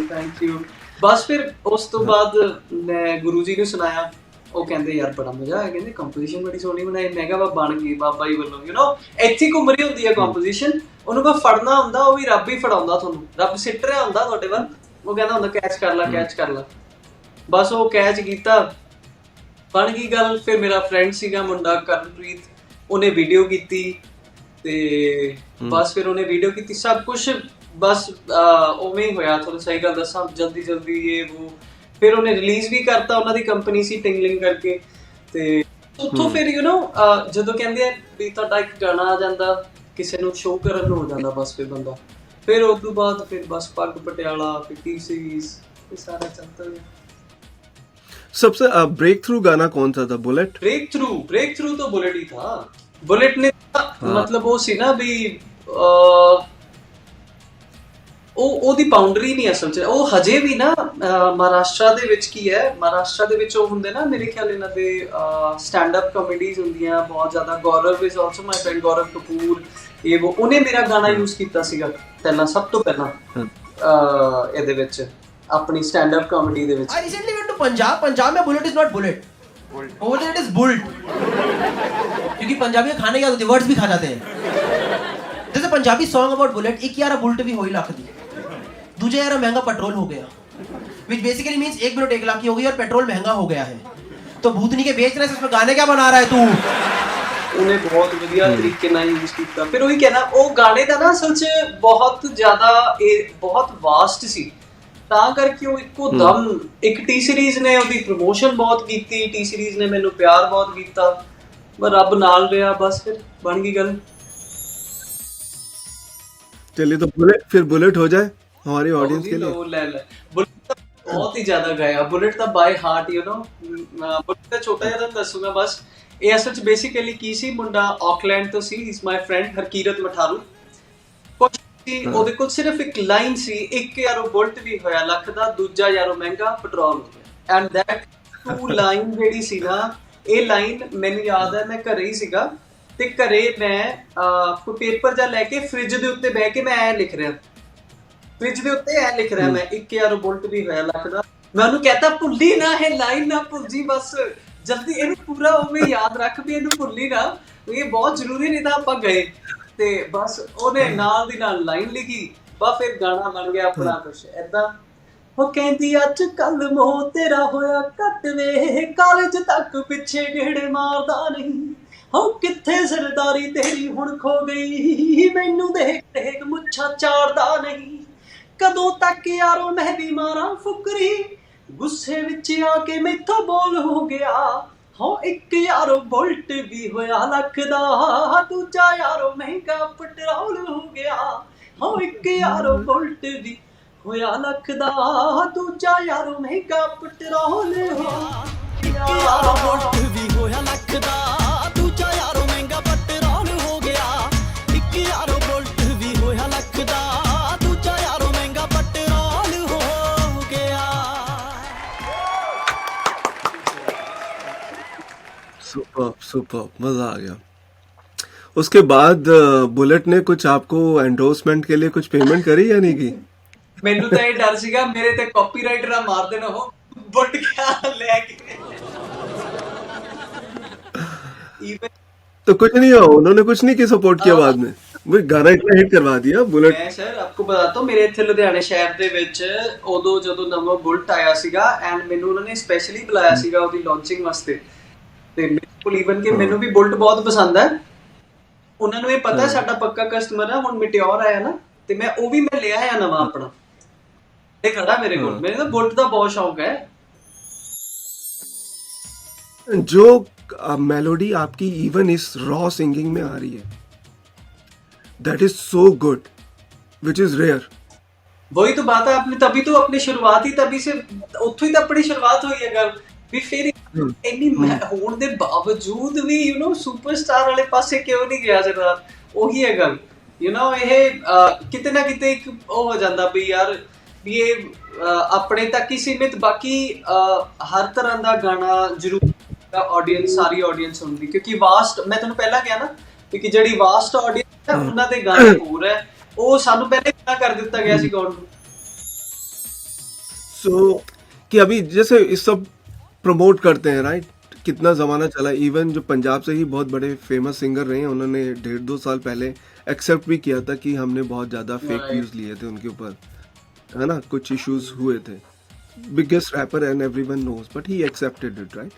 ਥੈਂਕ ਯੂ। ਬਸ ਫਿਰ ਉਸ ਤੋਂ ਬਾਅਦ ਮੈਂ ਗੁਰੂ ਜੀ ਨੂੰ ਸੁਣਾਇਆ, ਉਹ ਕਹਿੰਦੇ ਯਾਰ ਬੜਾ ਮਜ਼ਾ ਆਇਆ, ਕਹਿੰਦੇ ਕੰਪੋਜੀਸ਼ਨ ਬੜੀ ਸੋਹਣੀ ਬਣਾਈ। ਮੈਂ ਕਿਹਾ ਬਣ ਗਈ ਬਾਬਾ ਜੀ ਵੱਲੋਂ, ਇੱਥੇ ਘੁੰਮ ਰਹੀ ਹੁੰਦੀ ਹੈ ਕੰਪੋਜੀਸ਼ਨ, ਉਹਨੂੰ ਬਸ ਫੜਨਾ ਹੁੰਦਾ, ਉਹ ਵੀ ਰੱਬ ਹੀ ਫੜਾਉਂਦਾ ਤੁਹਾਨੂੰ, ਰੱਬ ਸਿੱਟ ਰਿਹਾ ਹੁੰਦਾ ਤੁਹਾਡੇ ਵੱਲ, ਉਹ ਕਹਿੰਦਾ ਹੁੰਦਾ ਕੈਚ ਕਰ ਲੈ ਕੈਚ ਕਰ ਲੈ। ਬਸ ਉਹ ਕੈਚ ਕੀਤਾ, ਬਣ ਗਈ ਗੱਲ। ਫਿਰ ਮੇਰਾ ਫਰੈਂਡ ਸੀਗਾ ਮੁੰਡਾ ਕਰਨਪ੍ਰੀਤ, ਉਹਨੇ ਵੀਡੀਓ ਕੀਤੀ ਤੇ ਬਸ ਫਿਰ ਉਹਨੇ ਵੀਡੀਓ ਕੀਤੀ, ਸਭ ਕੁਝ ਬਸ ਉਵੇਂ ਹੀ ਹੋਇਆ। ਤੁਹਾਨੂੰ ਸਹੀ ਗੱਲ ਦੱਸਾਂ, ਜਲਦੀ ਜਲਦੀ ਇਹ ਉਹ। ਫਿਰ ਉਹਨੇ ਰਿਲੀਜ਼ ਵੀ ਕਰਤਾ, ਉਹਨਾਂ ਦੀ ਕੰਪਨੀ ਸੀ ਟਿੰਗਲਿੰਗ ਕਰਕੇ। ਤੇ ਉੱਥੋਂ ਫਿਰ ਜਦੋਂ ਕਹਿੰਦੇ ਆ ਵੀ ਤੁਹਾਡਾ ਇੱਕ ਗਾਣਾ ਆ ਜਾਂਦਾ, ਕਿਸੇ ਨੂੰ ਸ਼ੋਅ ਕਰਨ ਨੂੰ ਹੋ ਜਾਂਦਾ, ਬਸ ਫਿਰ ਬੰਦਾ ਫਿਰ ਉਸ ਤੋਂ ਬਾਅਦ ਫਿਰ ਬਸ ਪੱਗ ਪਟਿਆਲਾ, ਫਿਰ टी सीरीज, ये सारा चलता है। सबसे ब्रेक थ्रू गाना कौन सा था? बुलेट? ब्रेक थ्रू तो बुलेट ही था। बुलेट ने मतलब वो सी ना भी ਉਹਦੀ ਬਾਉਂਡਰੀ ਨਹੀਂ ਅਸਲ 'ਚ, ਉਹ ਹਜੇ ਵੀ ਨਾ ਮਹਾਰਾਸ਼ਟਰ ਦੇ ਵਿੱਚ ਕੀ ਹੈ, ਮਹਾਰਾਸ਼ਟਰ ਦੇ ਵਿੱਚ ਉਹ ਹੁੰਦੇ ਨਾ, ਮੇਰੇ ਖਿਆਲ ਇਹਨਾਂ ਦੇ ਸਟੈਂਡ ਅਪ ਕਾਮੇਡੀਜ਼ ਹੁੰਦੀਆਂ ਬਹੁਤ ਜ਼ਿਆਦਾ। ਗੌਰਵ ਇਜ਼ ਆਲਸੋ ਮਾਈ ਫਰੈਂਡ, ਗੌਰਵ ਕਪੂਰ, ਇਹ ਉਹ, ਉਹਨੇ ਮੇਰਾ ਗਾਣਾ ਯੂਜ਼ ਕੀਤਾ ਸੀਗਾ ਪਹਿਲਾਂ, ਸਭ ਤੋਂ ਪਹਿਲਾਂ ਇਹਦੇ ਵਿੱਚ ਆਪਣੀ ਸਟੈਂਡ ਅਪ ਕਾਮੇਡੀ ਦੇ ਵਿੱਚ। I recently went to Punjab में bullet is not bullet, over there it is bulled, क्योंकि पंजाबी के खाने क्या होते हैं, वर्ड्स भी खा जाते हैं। जैसे पंजाबी सॉन्ग अबाउट बुलेट, एक यार बुलेट भी हो ही लाख दी, दूजे यार महंगा पेट्रोल हो गया, which basically means 1 bullet 1 lakh की हो गई और पेट्रोल महंगा हो गया है। तो भूतनी के बेच रहे हैं, इसमें गाने क्या बना रहा है तू? ਉਹਨੇ ਬਹੁਤ ਵਧੀਆ ਤਰੀਕੇ ਨਾਲ ਯੂਜ਼ ਕੀਤਾ। ਫਿਰ ਉਹੀ ਕਹਿਣਾ, ਉਹ ਗਾਣੇ ਦਾ ਨਾ ਅਸਲ 'ਚ ਬਹੁਤ ਜ਼ਿਆਦਾ ਇਹ ਬਹੁਤ ਵਾਸਟ ਸੀ, ਤਾਂ ਕਰਕੇ ਉਹ ਇੱਕੋ ਦਮ ਇੱਕ टी सीरीज ਨੇ ਉਹਦੀ ਪ੍ਰਮੋਸ਼ਨ ਬਹੁਤ ਕੀਤੀ, टी सीरीज ਨੇ ਮੈਨੂੰ ਪਿਆਰ ਬਹੁਤ ਕੀਤਾ, ਪਰ ਰੱਬ ਨਾਲ ਰਿਹਾ, ਬਸ ਫਿਰ ਬਣ ਗਈ ਗੱਲ। चलिए तो बुलेट हो जाए हमारी ऑडियंस के लिए। बुलेट बहुत ही ज्यादा गाया, बुलेट ਦਾ ਬਾਈ ਹਾਰਟ ਬੁਲਟ ਦਾ ਛੋਟਾ ਜਿਹਾ ਦੱਸੂਗਾ ਬਸ। ਇਹ ਅਸਲ 'ਚ ਬੇਸਿਕਲੀ ਕੀ ਸੀ, ਮੁੰਡਾ ਆਕਲੈਂਡ ਤੋਂ ਸੀ, is my friend Harkirat Matharu. ਕੁਛ ਸੀ ਉਹਦੇ ਕੋਲ ਸਿਰਫ ਇੱਕ ਲਾਈਨ ਸੀ, ਇੱਕ ਯਾਰੋ ਬੁਲਟ ਵੀ ਹੋਇਆ ਲੱਖ ਦਾ, ਦੂਜਾ ਯਾਰੋ ਮਹਿੰਗਾ ਪੈਟਰੋਲ ਹੋ ਗਿਆ। ਐਂਡ ਦੈਟ ਟੂ ਲਾਈਨ ਜਿਹੜੀ ਸੀ ਨਾ, ਇਹ ਲਾਈਨ ਮੈਨੂੰ ਯਾਦ ਹੈ, ਮੈਂ ਘਰੇ ਹੀ ਸੀਗਾ ਤੇ ਘਰੇ ਮੈਂ ਕੋਈ ਪੇਪਰ ਜਾਂ ਲੈ ਕੇ ਫ੍ਰਿਜ ਦੇ ਉੱਤੇ ਬਹਿ ਕੇ ਮੈਂ ਐ ਲਿਖ ਰਿਹਾ, ਫ੍ਰਿਜ ਦੇ ਉੱਤੇ ਐ ਲਿਖ ਰਿਹਾ ਮੈਂ, ਇੱਕ ਯਾਰੋ ਬੁਲਟ ਵੀ ਹੋਇਆ ਲੱਖ ਦਾ। ਮੈਂ ਉਹਨੂੰ ਕਹਤਾ ਭੁੱਲੀ ਨਾ ਇਹ ਲਾਈਨ, ਨਾ ਭੁੱਲ ਜੀ, ਬਸ ਜਲਦੀ ਇਹਨੂੰ ਪੂਰਾ ਉਵੇਂ ਯਾਦ ਰੱਖ ਵੀ ਇਹਨੂੰ ਭੁੱਲੀ ਨਾ, ਇਹ ਬਹੁਤ ਜ਼ਰੂਰੀ, ਨਹੀਂ ਤਾਂ ਆਪਾਂ ਗਏ। ਤੇ ਬਸ ਉਹਨੇ ਨਾਲ ਦੀ ਨਾਲ ਲਾਈਨ ਲਿਖੀ, ਬਸ ਫਿਰ ਗਾਣਾ ਬਣ ਗਿਆ ਆਪਣਾ ਕੁਛ ਏਦਾਂ। ਉਹ ਕਹਿੰਦੀ ਅੱਜ ਕੱਲ ਮੋਹ ਤੇਰਾ ਹੋਇਆ ਘੱਟ ਵੇ, ਕਾਲਜ ਤੱਕ ਪਿੱਛੇ ਗੇੜੇ ਮਾਰਦਾ ਨਹੀਂ, ਹੋ ਕਿੱਥੇ ਸਰਦਾਰੀ ਤੇਰੀ ਹੁਣ ਖੋ ਗਈ, ਮੈਨੂੰ ਦੇਖ ਦੇਖ ਮੁੱਛਾਂ ਚਾੜਦਾ ਨਹੀਂ, ਕਦੋਂ ਤੱਕ ਯਾਰੋ ਮੈਂ ਵੀ ਮਾਰਾਂ ਫੁਕਰੀ, ਗੁੱਸੇ ਵਿੱਚ ਆ ਕੇ ਮੈਥੋਂ ਬੋਲ ਹੋ ਗਿਆ, ਹੋ ਇੱਕ ਯਾਰੋ ਬੁਲਟ ਵੀ ਹੋਇਆ ਲੱਖ ਦਾ, ਦੂਜਾ ਯਾਰੋ ਮਹਿੰਗਾ ਪੈਟਰੋਲ ਹੋ ਗਿਆ, ਹੋ ਇੱਕ ਯਾਰੋ ਬੁਲਟ ਵੀ ਹੋਇਆ ਲੱਖ ਦਾ, ਦੂਜਾ ਯਾਰੋ ਮਹਿੰਗਾ ਪੈਟਰੋਲ ਹੋ ਗਿਆ, ਯਾਰੋ ਬੁਲਟ ਵੀ ਹੋਇਆ ਲੱਖ ਦਾ, ਦੂਜਾ ਯਾਰੋ ਮਹਿੰਗਾ ਪੈਟਰੋਲ ਹੋ ਗਿਆ, ਇੱਕ ਯਾਰੋ ਬੁਲਟ ਵੀ ਹੋਇਆ ਲੱਖ ਦਾ, ਦੂਜਾ ਯਾਰੋ ਮਹਿੰਗਾ ਪੈਟਰੋਲ ਹੋ ਗਿਆ। सुपर मजा आ गया। उसके बाद बुलेट ने कुछ आपको एंडोर्समेंट के लिए कुछ पेमेंट करी या नहीं की? ਮੈਨੂੰ ਤਾਂ ਇਹ ਡਰ ਸੀਗਾ ਮੇਰੇ ਤੇ ਕਾਪੀਰਾਈਟ ਨਾ ਮਾਰ ਦੇਣ, ਉਹ ਬੁੱਟ ਗਿਆ ਲੈ ਕੇ। तो कुछ नहीं हुआ, उन्होंने कुछ नहीं की सपोर्ट किया बाद में, वो गाना इतना हिट करवा दिया बुलेट। ਮੈਂ ਸਰ ਆਪਕੋ ਬਤਾਤਾ ਹੂੰ, ਮੇਰੇ ਇੱਥੇ ਲੁਧਿਆਣੇ ਸ਼ਹਿਰ ਦੇ ਵਿੱਚ ਉਦੋਂ ਜਦੋਂ ਨਵਾਂ ਬੁਲਟ ਆਇਆ ਸੀਗਾ, ਐਂਡ ਮੈਨੂੰ ਉਹਨਾਂ ਨੇ ਸਪੈਸ਼ਲੀ ਬੁਲਾਇਆ ਸੀਗਾ ਉਹਦੀ ਲਾਂਚਿੰਗ ਵਾਸਤੇ। ਤੇ ਮੇਰੇ ਕੋਲ ਈਵਨ ਕਿ ਮੈਨੂੰ ਵੀ ਬੁਲਟ ਬਹੁਤ ਪਸੰਦ ਹੈ, ਉਹਨਾਂ ਨੂੰ ਇਹ ਪਤਾ ਸਾਡਾ ਪੱਕਾ ਕਸਟਮਰ ਹੈ। ਹੁਣ ਮਿਟਿਓਰ ਆਇਆ ਨਾ, ਤੇ ਮੈਂ ਉਹ ਵੀ ਮੈਂ ਲਿਆ ਹੈ ਨਵਾਂ ਆਪਣਾ, ਇਹ ਖੜਾ ਮੇਰੇ ਕੋਲ। ਮੇਰੇ ਤਾਂ ਬੁਲਟ ਦਾ ਬਹੁਤ ਸ਼ੌਕ ਹੈ। जो मेलोडी आपकी इवन इस रॉ सिंगिंग में आ रही है, that is so good, which is rare. वही तो बात है, आपने तभी तो अपनी शुरुआत ही तभी से ਉੱਥੋਂ ਹੀ ਤਾਂ ਆਪਣੀ ਸ਼ੁਰੂਆਤ ਹੋਈ ਹੈ ਗੱਲ ਵੀ। ਫਿਰ ਇੰਨੀ ਹੋਣ ਦੇ ਬਾਵਜੂਦ ਵੀ ਸੁਪਰਸਟਾਰ ਵਾਲੇ ਪਾਸੇ ਕਿਉਂ ਨਹੀਂ ਗਿਆ ਸਰਦਾਰ? ਉਹੀ ਹੈ ਗੱਲ, ਇਹ ਕਿਤੇ ਨਾ ਕਿਤੇ ਇੱਕ ਉਹ ਹੋ ਜਾਂਦਾ ਵੀ ਯਾਰ ਵੀ ਇਹ ਆਪਣੇ ਤੱਕ ਹੀ ਸੀਮਿਤ, ਬਾਕੀ ਹਰ ਤਰ੍ਹਾਂ ਦਾ ਗਾਣਾ ਜ਼ਰੂਰ ਆਡੀਅנס, ਸਾਰੀ ਆਡੀਅנס ਹੁੰਦੀ, ਕਿਉਂਕਿ ਵਾਸਟ, ਮੈਂ ਤੁਹਾਨੂੰ ਪਹਿਲਾਂ ਕਿਹਾ ਨਾ ਕਿ ਜਿਹੜੀ ਵਾਸਟ ਆਡੀਅנס ਹੈ ਉਹਨਾਂ ਦੇ ਗਾਣੇ ਹੋਰ ਹੈ, ਉਹ ਸਾਨੂੰ ਪਹਿਲੇ ਕਿਹਾ ਕਰ ਦਿੱਤਾ ਗਿਆ ਸੀ ਗਾਉਣ ਨੂੰ। सो कि अभी जैसे इस सब प्रमोट करते हैं राइट, कितना ज़माना चला, इवन जो पंजाब से ही बहुत बड़े फेमस सिंगर रहे हैं, उन्होंने 1.5-2 साल पहले एक्सेप्ट भी किया था कि हमने बहुत ज़्यादा फेक Right. व्यूज़ लिए थे उनके ऊपर, है ना, कुछ इश्यूज हुए थे, biggest rapper and everyone knows, but he accepted it right.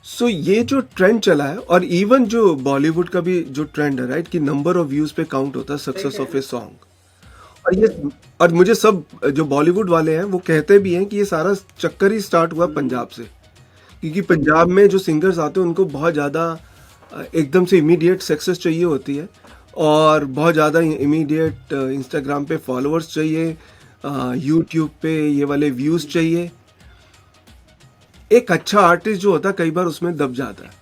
So ये जो ट्रेंड चला है, और इवन जो बॉलीवुड का भी जो ट्रेंड है राइट, कि नंबर ऑफ व्यूज़ पे काउंट होता है सक्सेस ऑफ ए सॉन्ग, और मुझे सब जो बॉलीवुड वाले हैं वो कहते भी हैं कि ये सारा चक्कर ही स्टार्ट हुआ पंजाब से, क्योंकि पंजाब में जो सिंगर्स आते हैं उनको बहुत ज़्यादा एकदम से इमीडिएट सक्सेस चाहिए होती है, और बहुत ज़्यादा इमीडिएट इंस्टाग्राम पे फॉलोअर्स चाहिए, यूट्यूब पे ये वाले व्यूज़ चाहिए। एक अच्छा आर्टिस्ट जो होता है कई बार उसमें दब जाता है।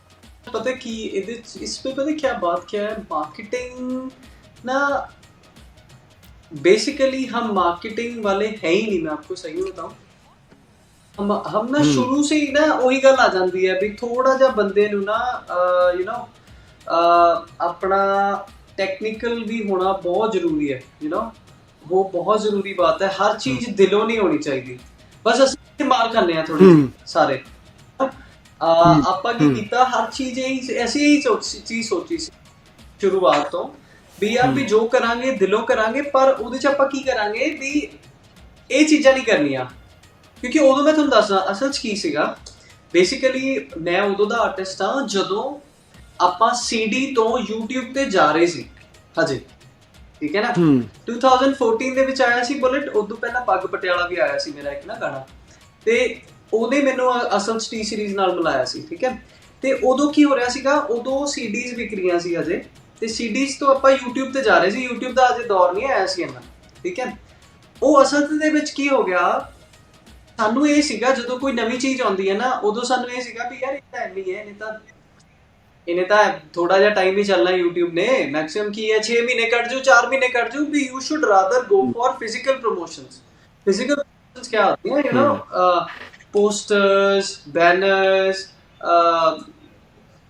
पता है कि इस पे पता है क्या बात क्या है, मार्केटिंग ना, बेसिकली हम मार्केटिंग वाले हैं ही नहीं, मैं आपको सही बताऊं। हम ना शुरू से ही ना वही गल आ जाती है भी थोड़ा जा बंदे नू ना यू नो अपना टेक्निकल भी होना बहुत जरूरी है, यू नो, वो बहुत जरूरी बात है। हर चीज दिलों नहीं होनी चाहिए, बस असं मार करने हैं थोड़ी सारे। ਆਪਾਂ ਕੀ ਕੀਤਾ, ਹਰ ਚੀਜ਼ ਐਸੀ ਹੀ ਚੀਜ਼ ਸੋਚੀ ਸੀ ਸ਼ੁਰੂਆਤ ਤੋਂ ਵੀ ਯਾਰ ਵੀ ਜੋ ਕਰਾਂਗੇ ਦਿਲੋਂ ਕਰਾਂਗੇ, ਪਰ ਉਹਦੇ ਚ ਆਪਾਂ ਕੀ ਕਰਾਂਗੇ ਵੀ ਇਹ ਚੀਜ਼ਾਂ ਨਹੀਂ ਕਰਨੀਆਂ, ਕਿਉਂਕਿ ਉਦੋਂ ਮੈਂ ਤੁਹਾਨੂੰ ਦੱਸਦਾ ਅਸਲ ਚ ਕੀ ਸੀਗਾ। ਬੇਸਿਕਲੀ ਮੈਂ ਉਦੋਂ ਦਾ ਆਰਟਿਸਟ ਹਾਂ ਜਦੋਂ ਆਪਾਂ CD ਤੋਂ YouTube ਤੇ ਜਾ ਰਹੇ ਸੀ ਹਜੇ, ਠੀਕ ਹੈ ਨਾ। 2014 ਦੇ ਵਿੱਚ ਆਇਆ ਸੀ ਬੁਲਟ, ਉਦੋਂ ਪਹਿਲਾਂ ਪੱਗ ਪਟਿਆਲਾ ਵੀ ਆਇਆ ਸੀ ਮੇਰਾ ਇੱਕ ਨਾ ਗਾਣਾ, ਤੇ ਉਹਨੇ ਮੈਨੂੰ ਅਸਲ ਚ ਟੀ ਸੀਰੀਜ਼ ਨਾਲ ਮਿਲਾਇਆ ਸੀ, ਠੀਕ ਹੈ। ਤੇ ਉਦੋਂ ਕੀ ਹੋ ਰਿਹਾ ਸੀਗਾ, ਉਦੋਂ CDs ਵਿਕ ਰਹੀਆਂ ਸੀ ਹਜੇ, ਤੇ CDs ਤੋਂ ਆਪਾਂ YouTube ਤੇ ਜਾ ਰਹੇ ਸੀ। YouTube ਦਾ ਅਜੇ ਦੌਰ ਨਹੀਂ ਆਇਆ ਸੀ ਇੰਨਾ, ਠੀਕ ਹੈ। ਉਹ ਅਸਲ ਦੇ ਵਿੱਚ ਕੀ ਹੋ ਗਿਆ, ਸਾਨੂੰ ਇਹ ਸੀਗਾ ਜਦੋਂ ਕੋਈ ਨਵੀਂ ਚੀਜ਼ ਆਉਂਦੀ ਹੈ ਨਾ, ਉਦੋਂ ਸਾਨੂੰ ਇਹ ਸੀਗਾ ਵੀ ਯਾਰ ਇਹ ਤਾਂ ਐਵੇਂ ਹੀ ਹੈ, ਇਹਨੇ ਤਾਂ ਥੋੜਾ ਜਿਹਾ ਟਾਈਮ ਹੀ ਚੱਲਣਾ YouTube ਨੇ, ਮੈਕਸਿਮਮ ਕੀ ਹੈ 6 ਮਹੀਨੇ ਕੱਢ ਜੂ, 4 ਮਹੀਨੇ ਕੱਢ ਜੂ, ਵੀ you should rather go for physical promotions. Physical promotions क्या होती है, यू नो, पोस्टर्स, बैनर्स,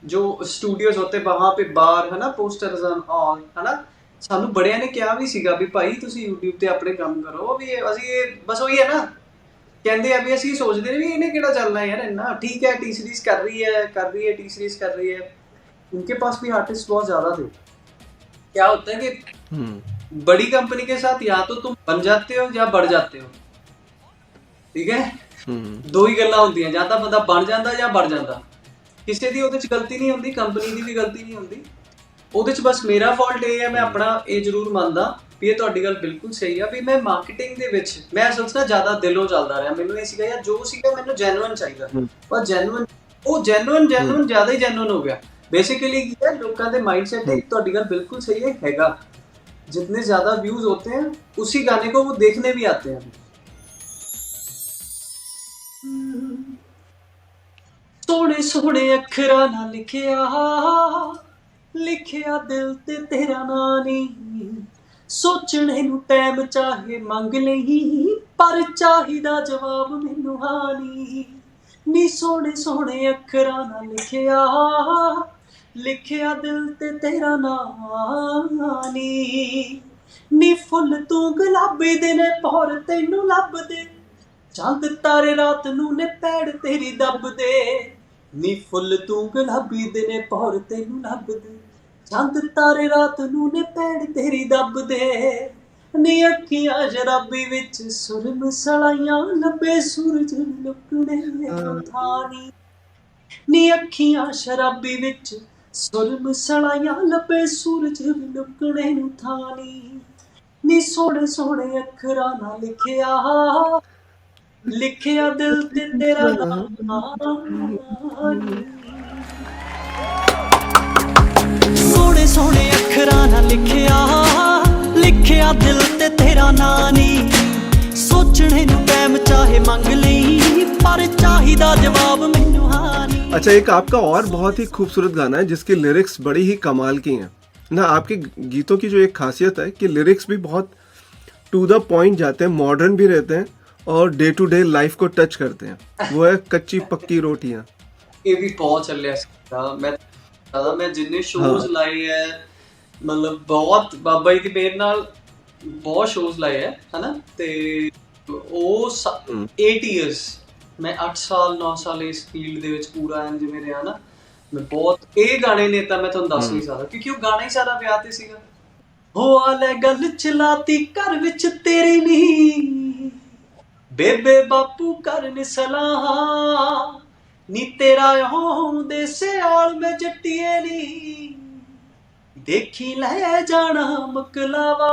जो स्टूडियोज होते वहां पे बार, है ना, पोस्टर्स ऑन, है ना। ਸਾਨੂੰ ਬੜਿਆਂ ਨੇ ਕਿਹਾ ਵੀ ਸੀਗਾ ਵੀ ਭਾਈ ਤੁਸੀਂ YouTube ਤੇ ਆਪਣੇ ਕੰਮ ਕਰੋ, ਵੀ ਅਸੀਂ ਇਹ ਬਸ ਉਹੀ ਹੈ ਨਾ, ਕਹਿੰਦੇ ਆ ਵੀ ਅਸੀਂ ਸੋਚਦੇ ਨੇ ਵੀ ਇਹਨੇ ਕਿਹੜਾ ਚੱਲਣਾ ਯਾਰ ਇੰਨਾ, ਠੀਕ है टी सीरीज कर रही है टी सीरीज कर रही है। उनके पास भी आर्टिस्ट बहुत ज्यादा थे। क्या होता है कि बड़ी कंपनी के साथ या तो तुम बन जाते हो या बढ़ जाते हो, ठीक है, ਦੋ ਹੀ ਗੱਲਾਂ ਹੁੰਦੀਆਂ, ਜਾਂ ਤਾਂ ਬੰਦਾ ਬਣ ਜਾਂਦਾ ਜਾਂ बढ़ ਜਾਂਦਾ। ਕਿਸੇ ਦੀ ਉਹਦੇ 'ਚ ਗਲਤੀ ਨਹੀਂ ਹੁੰਦੀ, ਕੰਪਨੀ ਦੀ ਵੀ ਗਲਤੀ ਨਹੀਂ ਹੁੰਦੀ ਉਹਦੇ 'ਚ। ਬਸ ਮੇਰਾ ਫਾਲਟ ਇਹ ਹੈ, ਮੈਂ ਆਪਣਾ ਇਹ ਜ਼ਰੂਰ ਮੰਨਦਾ ਵੀ ਇਹ ਤੁਹਾਡੀ ਗੱਲ ਬਿਲਕੁਲ ਸਹੀ ਆ, ਵੀ ਮੈਂ ਮਾਰਕੀਟਿੰਗ ਦੇ ਵਿੱਚ ਮੈਂ ਅਸਲ 'ਚ ਨਾ ਜ਼ਿਆਦਾ ਦਿਲੋਂ ਚੱਲਦਾ ਰਿਹਾ। ਮੈਨੂੰ ਇਹ ਸੀਗਾ ਯਾਰ ਜੋ ਸੀਗਾ ਮੈਨੂੰ ਜੈਨੂਇਨ ਚਾਹੀਦਾ, ਪਰ ਜੈਨੂਇਨ ਉਹ ਜੈਨੂਇਨ ਜ਼ਿਆਦਾ ਹੀ ਜੈਨੂਇਨ ਹੋ ਗਿਆ। बेसिकली क्या है, लोगों के माइंडसेट है, ਤੁਹਾਡੀ ਗੱਲ ਬਿਲਕੁਲ सही है हैगा, जितने ज्यादा व्यूज होते हैं उसी गाने को वो देखने भी आते हैं। सोने सोने अखरां नाल लिखिया दिल ते तेरा नां नहीं, सोचने नूं टाइम चाहे मंग लई, पर चाहिदा जवाब मैनूं हां नहीं। नी सोने सोने अखरां नाल लिखिया दिल ते तेरा नां नी फुल तू गुलाबी दे ने पौर तैनू लभ दे, चंद तारे रात नू ने पैड़ तेरी दब दे। नी फुल तू गुलाबी दे ने पौर तैनू लभ दे, चंद तारे रात नू ने पैड़ तेरी दब दे। नी अखियां शराबी विच सुरम सलाइयां, लबे सूरज लुकने थानी। नी अखियां शराबी विच सुरम सलाइयां, लबे सूरज लुकने थानी। नी सोने सोने अखरां नाल लिखिया दिल ते तेरा नाम। सोने सोने अखरां नाल लिखिया दिल ते तेरा नां नी, सोचने नूं टाइम चाहे मंग लई, पर चाहिदा जवाब मैनूं हां नी। अच्छा, एक आपका और बहुत ही खूबसूरत गाना है जिसके लिरिक्स बड़ी ही कमाल की हैं ना। आपके गीतों की जो एक खासियत है कि लिरिक्स भी बहुत टू द पॉइंट जाते हैं, मॉडर्न भी रहते हैं और डे टू डे लाइफ को टच करते हैं। वो है कच्ची पक्की रोटियां। ਇਹ ਵੀ ਬਹੁਤ ਚੱਲਿਆ ਸੀਗਾ। ਮੈਂ ਜਿੰਨੇ ਸ਼ੋਜ਼ ਲਾਏ ਹੈ, ਮਤਲਬ ਬਹੁਤ ਬਾਬਾ ਜੀ ਦੀ ਮਿਹਰ ਨਾਲ ਬਹੁਤ ਸ਼ੋਜ਼ ਲਾਏ ਹੈ ਹਨਾ। ਤੇ ਉਹ 8 ਇਅਰਸ ਮੈਂ 8 ਸਾਲ 9 ਸਾਲ ਇਸ ਫੀਲਡ ਦੇ ਵਿੱਚ ਪੂਰਾ ਐਂ ਜਿਵੇਂ ਰਿਹਾ ਨਾ, ਮੈਂ ਬਹੁਤ ਇਹ ਗਾਣੇ ਨੇ ਤਾਂ ਮੈਂ ਤੁਹਾਨੂੰ ਦੱਸ ਨਹੀਂ ਸਕਦਾ, ਕਿਉਂਕਿ ਉਹ ਗਾਣਾ ਹੀ ਸਾਰਾ ਵਿਆਹ ਤੇ ਸੀਗਾ। ਹੋ ਆ ਲੈ ਗੱਲ ਚਲਾਤੀ ਘਰ ਵਿੱਚ ਤੇਰੀ ਨੀ, ਬੇਬੇ ਬਾਪੂ ਕਰਨ ਸਲਾਹਾਂ ਨੀ, ਤੇਰਾ ਆਉਂਦੇ ਸਿਆਲ ਮੈਂ ਜੱਟੀਏ ਨੀ, ਦੇਖੀ ਲੈ ਜਾਣਾ ਮਕਲਾਵਾ,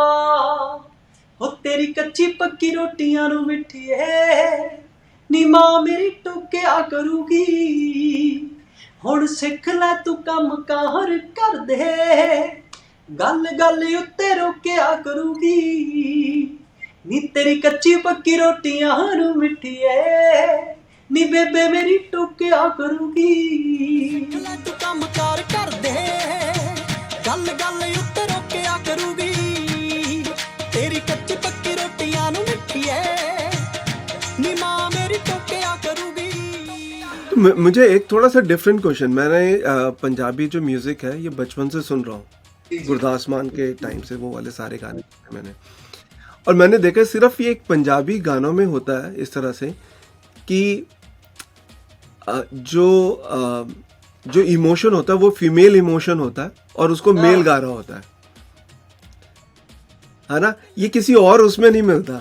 ਹੋ ਤੇਰੀ ਕੱਚੀ ਪੱਕੀ ਰੋਟੀਆਂ ਨੂੰ ਮਿੱਠੀਏ ਨੀ, ਮਾਂ ਮੇਰੀ ਟੋਕਿਆ ਕਰੂਗੀ, ਹੁਣ ਸਿੱਖ ਲੈ ਤੂੰ ਕੰਮ ਕਾਰ ਕਰਦੇ, ਗੱਲ ਗੱਲ ਉੱਤੇ ਰੋਕਿਆ ਕਰੂਗੀ ਨੀ, ਤੇਰੀ ਕੱਚੀ ਪੱਕੀ ਰੋਟੀਆਂ ਨੂੰ ਮਿੱਠੀਏ ਨੀ, ਬੇਬੇ ਮੇਰੀ ਟੋਕਿਆ ਕਰੂਗੀ। ਲੈ ਤੂੰ ਕੰਮ ਕਾਰ ਕਰਦੇ, ਗੱਲ ਗੱਲ ਉੱਤੇ ਰੋਕਿਆ ਕਰੂਗੀ, ਤੇਰੀ ਕੱਚੀ ਪੱਕੀ ਰੋਟੀਆਂ ਨੂੰ ਮਿੱਠੀਏ ਨੀ, ਮਾਂ ਮੇਰੀ ਟੋਕਿਆ ਕਰੂਗੀ। तो मुझे एक थोड़ा सा डिफरेंट क्वेश्चन, मैंने पंजाबी जो म्यूजिक है ये बचपन से सुन रहा हूँ, गुरदास मान के टाइम से वो वाले सारे गाने मैंने, और मैंने देखा सिर्फ ये एक पंजाबी गानों में होता है इस तरह से कि जो इमोशन होता है वो फीमेल इमोशन होता है और उसको मेल गा रहा होता है ना, ये किसी और उसमें नहीं मिलता।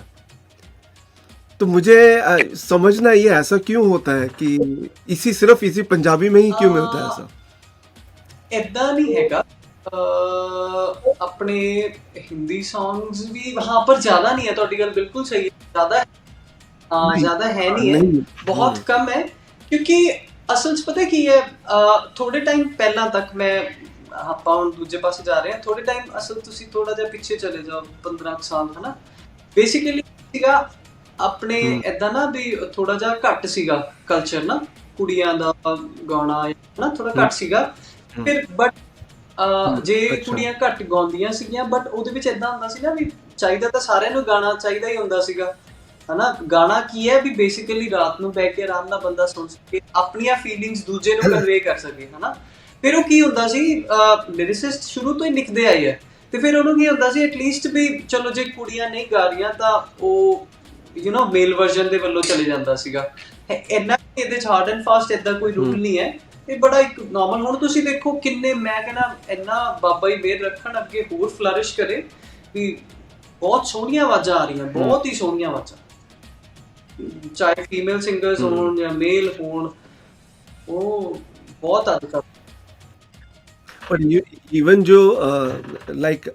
तो मुझे समझना ये ऐसा क्यों होता है कि सिर्फ इसी पंजाबी में ही क्यों मिलता है ऐसा? इतना नहीं हैगा, अपने हिंदी सॉन्ग्स भी वहां पर ज्यादा नहीं है, तो गल बिल्कुल सही है, ज्यादा है नहीं है, बहुत कम है। क्योंकि असल च पता की है, थोड़े टाइम पहला तक मैं ਆਪਾਂ ਹੁਣ ਦੂਜੇ ਪਾਸੇ ਜਾ ਰਹੇ ਹਾਂ, ਥੋੜੇ ਟਾਈਮ ਅਸਲ ਤੁਸੀਂ ਥੋੜਾ ਜਿਹਾ ਪਿੱਛੇ ਚਲੇ ਜਾਓ 15 ਸਾਲ ਹਨਾ, ਬੇਸਿਕਲੀ ਸੀਗਾ ਆਪਣੇ ਇਦਾਂ ਨਾ ਵੀ ਥੋੜਾ ਜਿਹਾ ਘੱਟ ਸੀਗਾ ਕਲਚਰ ਨਾ, ਕੁੜੀਆਂ ਦਾ ਗਾਣਾ ਨਾ ਥੋੜਾ ਘੱਟ ਸੀਗਾ। ਫਿਰ ਬਟ ਜੇ ਕੁੜੀਆਂ ਘੱਟ ਗਾਉਂਦੀਆਂ ਸੀਗੀਆਂ, ਬਟ ਉਹਦੇ ਵਿੱਚ ਇਦਾਂ ਹੁੰਦਾ ਸੀ ਨਾ ਵੀ ਚਾਹੀਦਾ ਤਾਂ ਸਾਰਿਆਂ ਨੂੰ ਗਾਣਾ ਚਾਹੀਦਾ ਹੀ ਹੁੰਦਾ ਸੀਗਾ ਹਨਾ। ਗਾਣਾ ਕੀ ਹੈ ਵੀ ਬੇਸਿਕਲੀ ਰਾਤ ਨੂੰ ਬੈ ਕੇ ਆਰਾਮ ਨਾਲ ਬੰਦਾ ਸੁਣ ਸਕੇ, ਆਪਣੀਆਂ ਫੀਲਿੰਗਸ ਦੂਜੇ ਨੂੰ ਕਨਵੇ ਕਰ ਸਕੇ ਹਨਾ। ਫਿਰ ਉਹ ਕੀ ਹੁੰਦਾ ਸੀ, ਲਿਰਿਸਿਸਟ ਸ਼ੁਰੂ ਤੋਂ ਹੀ ਲਿਖਦੇ ਆਏ ਹੈ, ਤੇ ਫਿਰ ਉਹਨੂੰ ਕੀ ਹੁੰਦਾ ਸੀ ਐਟਲੀਸਟ ਵੀ ਚਲੋ ਜੇ ਕੁੜੀਆਂ ਨਹੀਂ ਗਾ ਰਹੀਆਂ ਤਾਂ ਉਹ ਯੂ نو ਮੇਲ ਵਰਜ਼ਨ ਦੇ ਵੱਲੋਂ ਚਲੇ ਜਾਂਦਾ ਸੀਗਾ। ਇੰਨਾ ਇਹਦੇ ਚ ਹਾਰਡ ਐਂਡ ਫਾਸਟ ਇਦਾਂ ਕੋਈ ਰੂਲ ਨਹੀਂ ਹੈ, ਇਹ ਬੜਾ ਇੱਕ ਨਾਰਮਲ। ਹੁਣ ਤੁਸੀਂ ਦੇਖੋ ਕਿੰਨੇ, ਮੈਂ ਕਹਿੰਦਾ ਇੰਨਾ ਬਾਬਾ ਹੀ ਮਿਹਰ ਰੱਖਣ, ਅੱਗੇ ਹੋਰ ਫਲਰਿਸ਼ ਕਰੇ ਵੀ ਬਹੁਤ ਸੋਹਣੀਆਂ ਆਵਾਜ਼ਾਂ ਆ ਰਹੀਆਂ, ਬਹੁਤ ਹੀ ਸੋਹਣੀਆਂ ਆਵਾਜ਼ਾਂ, ਚਾਹੇ ਫੀਮੇਲ ਸਿੰਗਰਸ ਹੋਣ ਜਾਂ ਮੇਲ ਹੋਣ, ਉਹ ਬਹੁਤ ਹੱਦ ਤੱਕ। पर इवन जो लाइक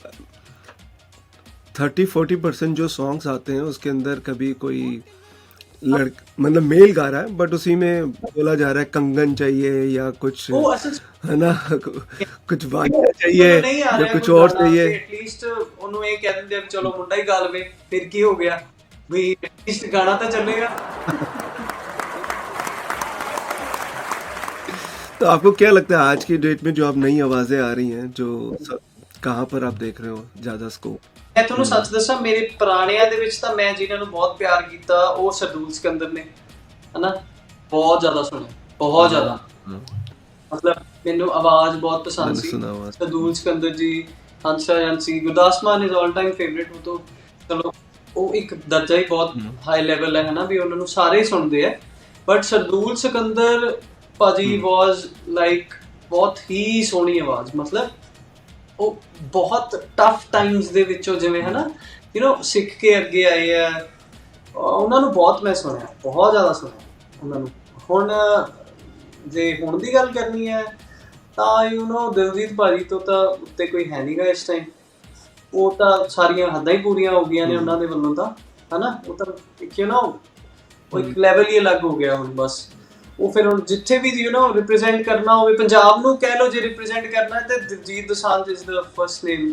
30-40% जो सॉन्ग्स आते हैं उसके अंदर कभी कोई मतलब मेल गा रहा है, बट उसी में बोला जा रहा है कंगन चाहिए या कुछ है ना, कुछ वाद्य चाहिए या कुछ और चाहिए। एटलीस्ट ਉਹਨੂੰ ਇਹ ਕਹਿ ਦਿੰਦੇ ਆ ਚਲੋ ਮੁੰਡਾ ਹੀ ਗਾ ਲਵੇ, ਫਿਰ ਕੀ ਹੋ ਗਿਆ ਵੀ ਐਟਲੀਸਟ ਗਾਣਾ ਤਾਂ ਚੱਲੇਗਾ। तो आपको क्या लगता है आज की डेट में जो आप नई आवाजें आ रही हैं, जो कहाँ पर आप देख रहे हो ज्यादा स्कोप? ਮੈਂ ਤੁਹਾਨੂੰ ਸੱਚ ਦੱਸਾਂ, ਮੇਰੇ ਪੁਰਾਣਿਆਂ ਦੇ ਵਿੱਚ ਤਾਂ ਮੈਂ ਜਿਨ੍ਹਾਂ ਨੂੰ ਬਹੁਤ ਪਿਆਰ ਕੀਤਾ ਉਹ ਸਰਦੂਲ ਸਿਕੰਦਰ ਨੇ ਹਨਾ, ਬਹੁਤ ਜ਼ਿਆਦਾ ਸੁਣਿਆ, ਬਹੁਤ ਜ਼ਿਆਦਾ, ਮਤਲਬ ਮੈਨੂੰ ਆਵਾਜ਼ ਬਹੁਤ ਪਸੰਦ ਸੀ ਸਰਦੂਲ ਸਿਕੰਦਰ ਜੀ, Hansraj, Gurdas Maan is all time favourite. ਉਹ ਤੋਂ ਚਲੋ ਉਹ ਇੱਕ ਦਰਜਾ ਹੀ ਬਹੁਤ ਹਾਈ ਲੈਵਲ ਹੈ ਹਨਾ, ਵੀ ਉਹਨਾਂ ਨੂੰ ਸਾਰੇ ਸੁਣਦੇ ਆ, ਬਟ ਸਰਦੂਲ ਸਿਕੰਦਰ ਭਾਜੀ ਵਾਜ਼ ਲਾਈਕ ਬਹੁਤ ਹੀ ਸੋਹਣੀ ਆਵਾਜ਼, ਮਤਲਬ ਉਹ ਬਹੁਤ ਟਫ ਟਾਈਮਸ ਦੇ ਵਿੱਚੋਂ ਜਿਵੇਂ ਹਨਾ ਯੂ نو ਸਿੱਖ ਕੇ ਅੱਗੇ ਆਏ ਆ, ਉਹਨਾਂ ਨੂੰ ਬਹੁਤ ਮੈਂ ਸੁਣਿਆ, ਬਹੁਤ ਜ਼ਿਆਦਾ ਸੁਣਿਆ ਉਹਨਾਂ ਨੂੰ। ਹੁਣ ਜੇ ਹੁਣ ਦੀ ਗੱਲ ਕਰਨੀ ਹੈ ਤਾਂ ਯੂ نو ਦਿਲਜੀਤ ਭਾਜੀ ਤੋਂ ਤਾਂ ਉੱਤੇ ਕੋਈ ਹੈ ਨਹੀਂਗਾ ਇਸ ਟਾਈਮ, ਉਹ ਤਾਂ ਸਾਰੀਆਂ ਹੱਦਾਂ ਹੀ ਪੂਰੀਆਂ ਹੋ ਗਈਆਂ ਨੇ ਉਹਨਾਂ ਦੇ ਵੱਲੋਂ ਤਾਂ ਹਨਾ, ਉਹ ਤਾਂ ਯੂ نو ਉਹ ਇੱਕ ਲੈਵਲ ਹੀ ਅਲੱਗ ਹੋ ਗਿਆ ਹੁਣ ਬਸ। ਉਹ ਫਿਰ ਹੁਣ ਜਿੱਥੇ ਵੀ ਯੂ نو ਰਿਪਰੈਜ਼ੈਂਟ ਕਰਨਾ ਹੋਵੇ ਪੰਜਾਬ ਨੂੰ ਕਹਿ ਲਓ, ਜੇ ਰਿਪਰੈਜ਼ੈਂਟ ਕਰਨਾ ਹੈ ਤੇ Diljit Dosanjh is the first name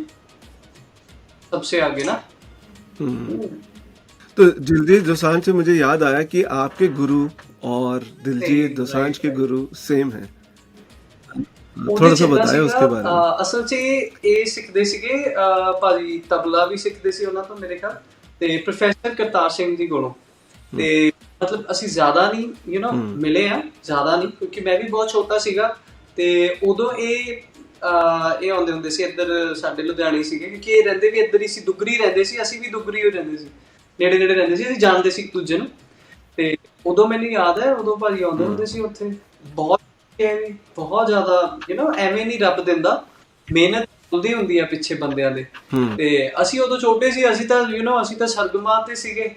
सबसे आगे ना। तो दिलजीत दोसांझ से मुझे याद आया कि आपके गुरु और दिलजीत दोसांझ के गुरु सेम हैं, थोड़ा सा बताएं उसके बारे में। ਅਸਲ 'ਚ ਇਹ ਸਿੱਖਦੇ ਸੀਗੇ ਭਾਜੀ, ਤਬਲਾ ਵੀ ਸਿੱਖਦੇ ਸੀ ਉਹਨਾਂ ਤੋਂ ਮੇਰੇ ਖਿਆਲ, ਤੇ ਪ੍ਰੋਫੈਸਰ ਕਰਤਾਰ ਸਿੰਘ ਜੀ ਕੋਲੋਂ। ਤੇ ਮਤਲਬ ਅਸੀਂ ਜ਼ਿਆਦਾ ਨਹੀਂ ਮਿਲੇ ਆ, ਜ਼ਿਆਦਾ ਨਹੀਂ, ਕਿਉਂਕਿ ਮੈਂ ਵੀ ਬਹੁਤ ਛੋਟਾ ਸੀਗਾ। ਤੇ ਉਦੋਂ ਇਹ ਆਉਂਦੇ ਹੁੰਦੇ ਸੀ ਇੱਧਰ, ਸਾਡੇ ਲੁਧਿਆਣੇ ਸੀਗੇ, ਕਿਉਂਕਿ ਇਹ ਰਹਿੰਦੇ ਵੀ ਇੱਧਰ ਹੀ ਸੀ, ਦੁੱਗਰੀ ਰਹਿੰਦੇ ਸੀ, ਅਸੀਂ ਵੀ ਦੁੱਗਰੀ ਹੋ ਜਾਂਦੇ ਸੀ, ਨੇੜੇ ਨੇੜੇ ਰਹਿੰਦੇ ਸੀ, ਅਸੀਂ ਜਾਣਦੇ ਸੀ ਇੱਕ ਦੂਜੇ ਨੂੰ। ਤੇ ਉਦੋਂ ਮੈਨੂੰ ਯਾਦ ਹੈ, ਉਦੋਂ ਭਾਜੀ ਆਉਂਦੇ ਹੁੰਦੇ ਸੀ ਉੱਥੇ, ਬਹੁਤ ਬਹੁਤ ਜ਼ਿਆਦਾ ਐਵੇਂ ਨਹੀਂ ਰੱਬ ਦਿੰਦਾ, ਮਿਹਨਤ ਹੁੰਦੀ ਹੁੰਦੀ ਆ ਪਿੱਛੇ ਬੰਦਿਆਂ ਦੇ। ਤੇ ਅਸੀਂ ਉਦੋਂ ਛੋਟੇ ਸੀ, ਅਸੀਂ ਤਾਂ ਸਰਗਮਾਂ ਤੇ ਸੀਗੇ,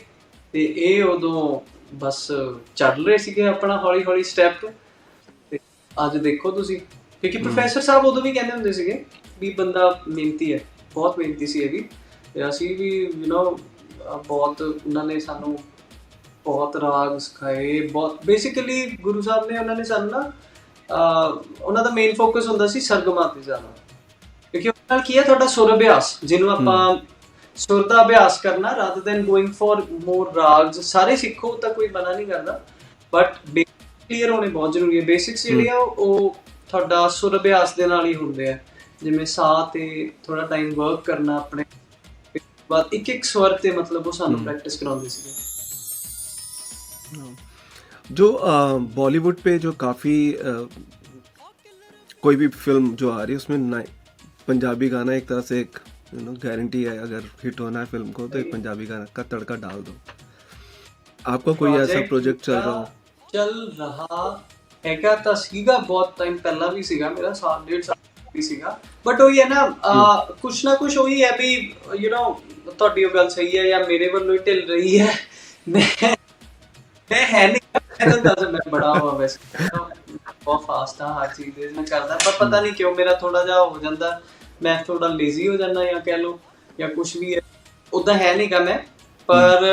ਤੇ ਇਹ ਉਦੋਂ ਬਸ ਚੱਲ ਰਹੇ ਸੀਗੇ ਆਪਣਾ ਹੌਲੀ ਹੌਲੀ ਸਟੈਪ। ਤੇ ਅੱਜ ਦੇਖੋ ਤੁਸੀਂ, ਕਿਉਂਕਿ ਪ੍ਰੋਫੈਸਰ ਸਾਹਿਬ ਉਦੋਂ ਵੀ ਕਹਿੰਦੇ ਹੁੰਦੇ ਸੀਗੇ ਵੀ ਬੰਦਾ ਮਿਹਨਤੀ ਹੈ, ਬਹੁਤ ਮਿਹਨਤੀ ਸੀ ਇਹ ਵੀ। ਤੇ ਅਸੀਂ ਵੀ ਬਹੁਤ, ਉਹਨਾਂ ਨੇ ਸਾਨੂੰ ਬਹੁਤ ਰਾਗ ਸਿਖਾਏ, ਬਹੁਤ ਬੇਸਿਕਲੀ ਗੁਰੂ ਸਾਹਿਬ ਨੇ ਉਹਨਾਂ ਨੇ ਸਾਨੂੰ ਨਾ ਉਹਨਾਂ ਦਾ ਮੇਨ ਫੋਕਸ ਹੁੰਦਾ ਸੀ ਸਰਗਮਾਂ ਤੇ ਜ਼ਿਆਦਾ, ਕਿਉਂਕਿ ਉਹਨਾਂ ਨਾਲ ਕੀ ਹੈ, ਤੁਹਾਡਾ ਸੁਰ ਅਭਿਆਸ, ਜਿਹਨੂੰ ਆਪਾਂ ਸੁਰ ਦਾ ਅਭਿਆਸ ਕਰਨਾ, rather than going for more ragas. ਸਾਰੇ ਸਿੱਖੋ ਤਾਂ ਕੋਈ ਮਨਾ ਨਹੀਂ ਕਰਦਾ, ਬਟ ਬੇਸਿਕ ਕਲੀਅਰ ਹੋਣੇ ਬਹੁਤ ਜ਼ਰੂਰੀ ਹੈ। ਬੇਸਿਕਸ ਜਿਹੜੇ ਆ ਉਹ ਤੁਹਾਡਾ ਸੁਰ ਅਭਿਆਸ ਦੇ ਨਾਲ ਹੀ ਹੁੰਦੇ ਆ, ਜਿਵੇਂ ਸਾਹ ਤੇ ਥੋੜਾ ਟਾਈਮ ਵਰਕ ਕਰਨਾ, ਆਪਣੇ ਬਾਅਦ ਇੱਕ ਇੱਕ ਸਵਰ ਤੇ ਮਤਲਬ ਉਹ ਸਾਨੂੰ ਪ੍ਰੈਕਟਿਸ ਕਰਾਉਂਦੇ ਸੀਗੇ। जो बॉलीवुड पे जो काफ़ी कोई भी फिल्म जो आ रही है उसमें पंजाबी गाना एक तरह से एक गारंटी है, अगर हिट होना है फिल्म को तो एक पंजाबी गाना का तड़का डाल दो। आपका कोई ऐसा प्रोजेक्ट चल रहा हो? चल रहा हैगा ਤਾਂ ਸੀਗਾ, ਬਹੁਤ ਟਾਈਮ ਪਹਿਲਾਂ ਵੀ ਸੀਗਾ, ਮੇਰਾ ਸਾਲ ਡੇਢ ਸਾਲ ਵੀ ਸੀਗਾ, ਬਟ ਉਹੀ ਹੈ ਨਾ, ਕੁਛ ਨਾ ਕੁਛ ਉਹੀ ਹੈ ਵੀ ਤੁਹਾਡੀ ਉਹ ਗੱਲ ਸਹੀ ਹੈ ਜਾਂ ਮੇਰੇ ਵੱਲੋਂ ਹੀ ਢਿੱਲ ਰਹੀ ਹੈ। ਮੈਂ ਹੈ ਨਹੀਂ, ਮੈਂ ਬੜਾ ਹੋਇਆ ਵੈਸੇ, ਬਹੁਤ ਫਾਸਟ ਹਾਂ ਹਰ ਚੀਜ਼ ਦੇ ਮੈਂ ਕਰਦਾ, ਪਰ ਪਤਾ ਨਹੀਂ ਕਿਉਂ ਮੇਰਾ ਥੋੜਾ ਜਿਹਾ ਹੋ ਜਾਂਦਾ, ਮੈਂ ਥੋੜਾ ਲੇਜ਼ੀ ਹੋ ਜਾਂਦਾ ਜਾਂ ਕਹਿ ਲਓ, ਜਾਂ ਕੁਛ ਵੀ ਹੈ, ਉਦਾਂ ਹੈ ਨਹੀਂਗਾ ਮੈਂ, ਪਰ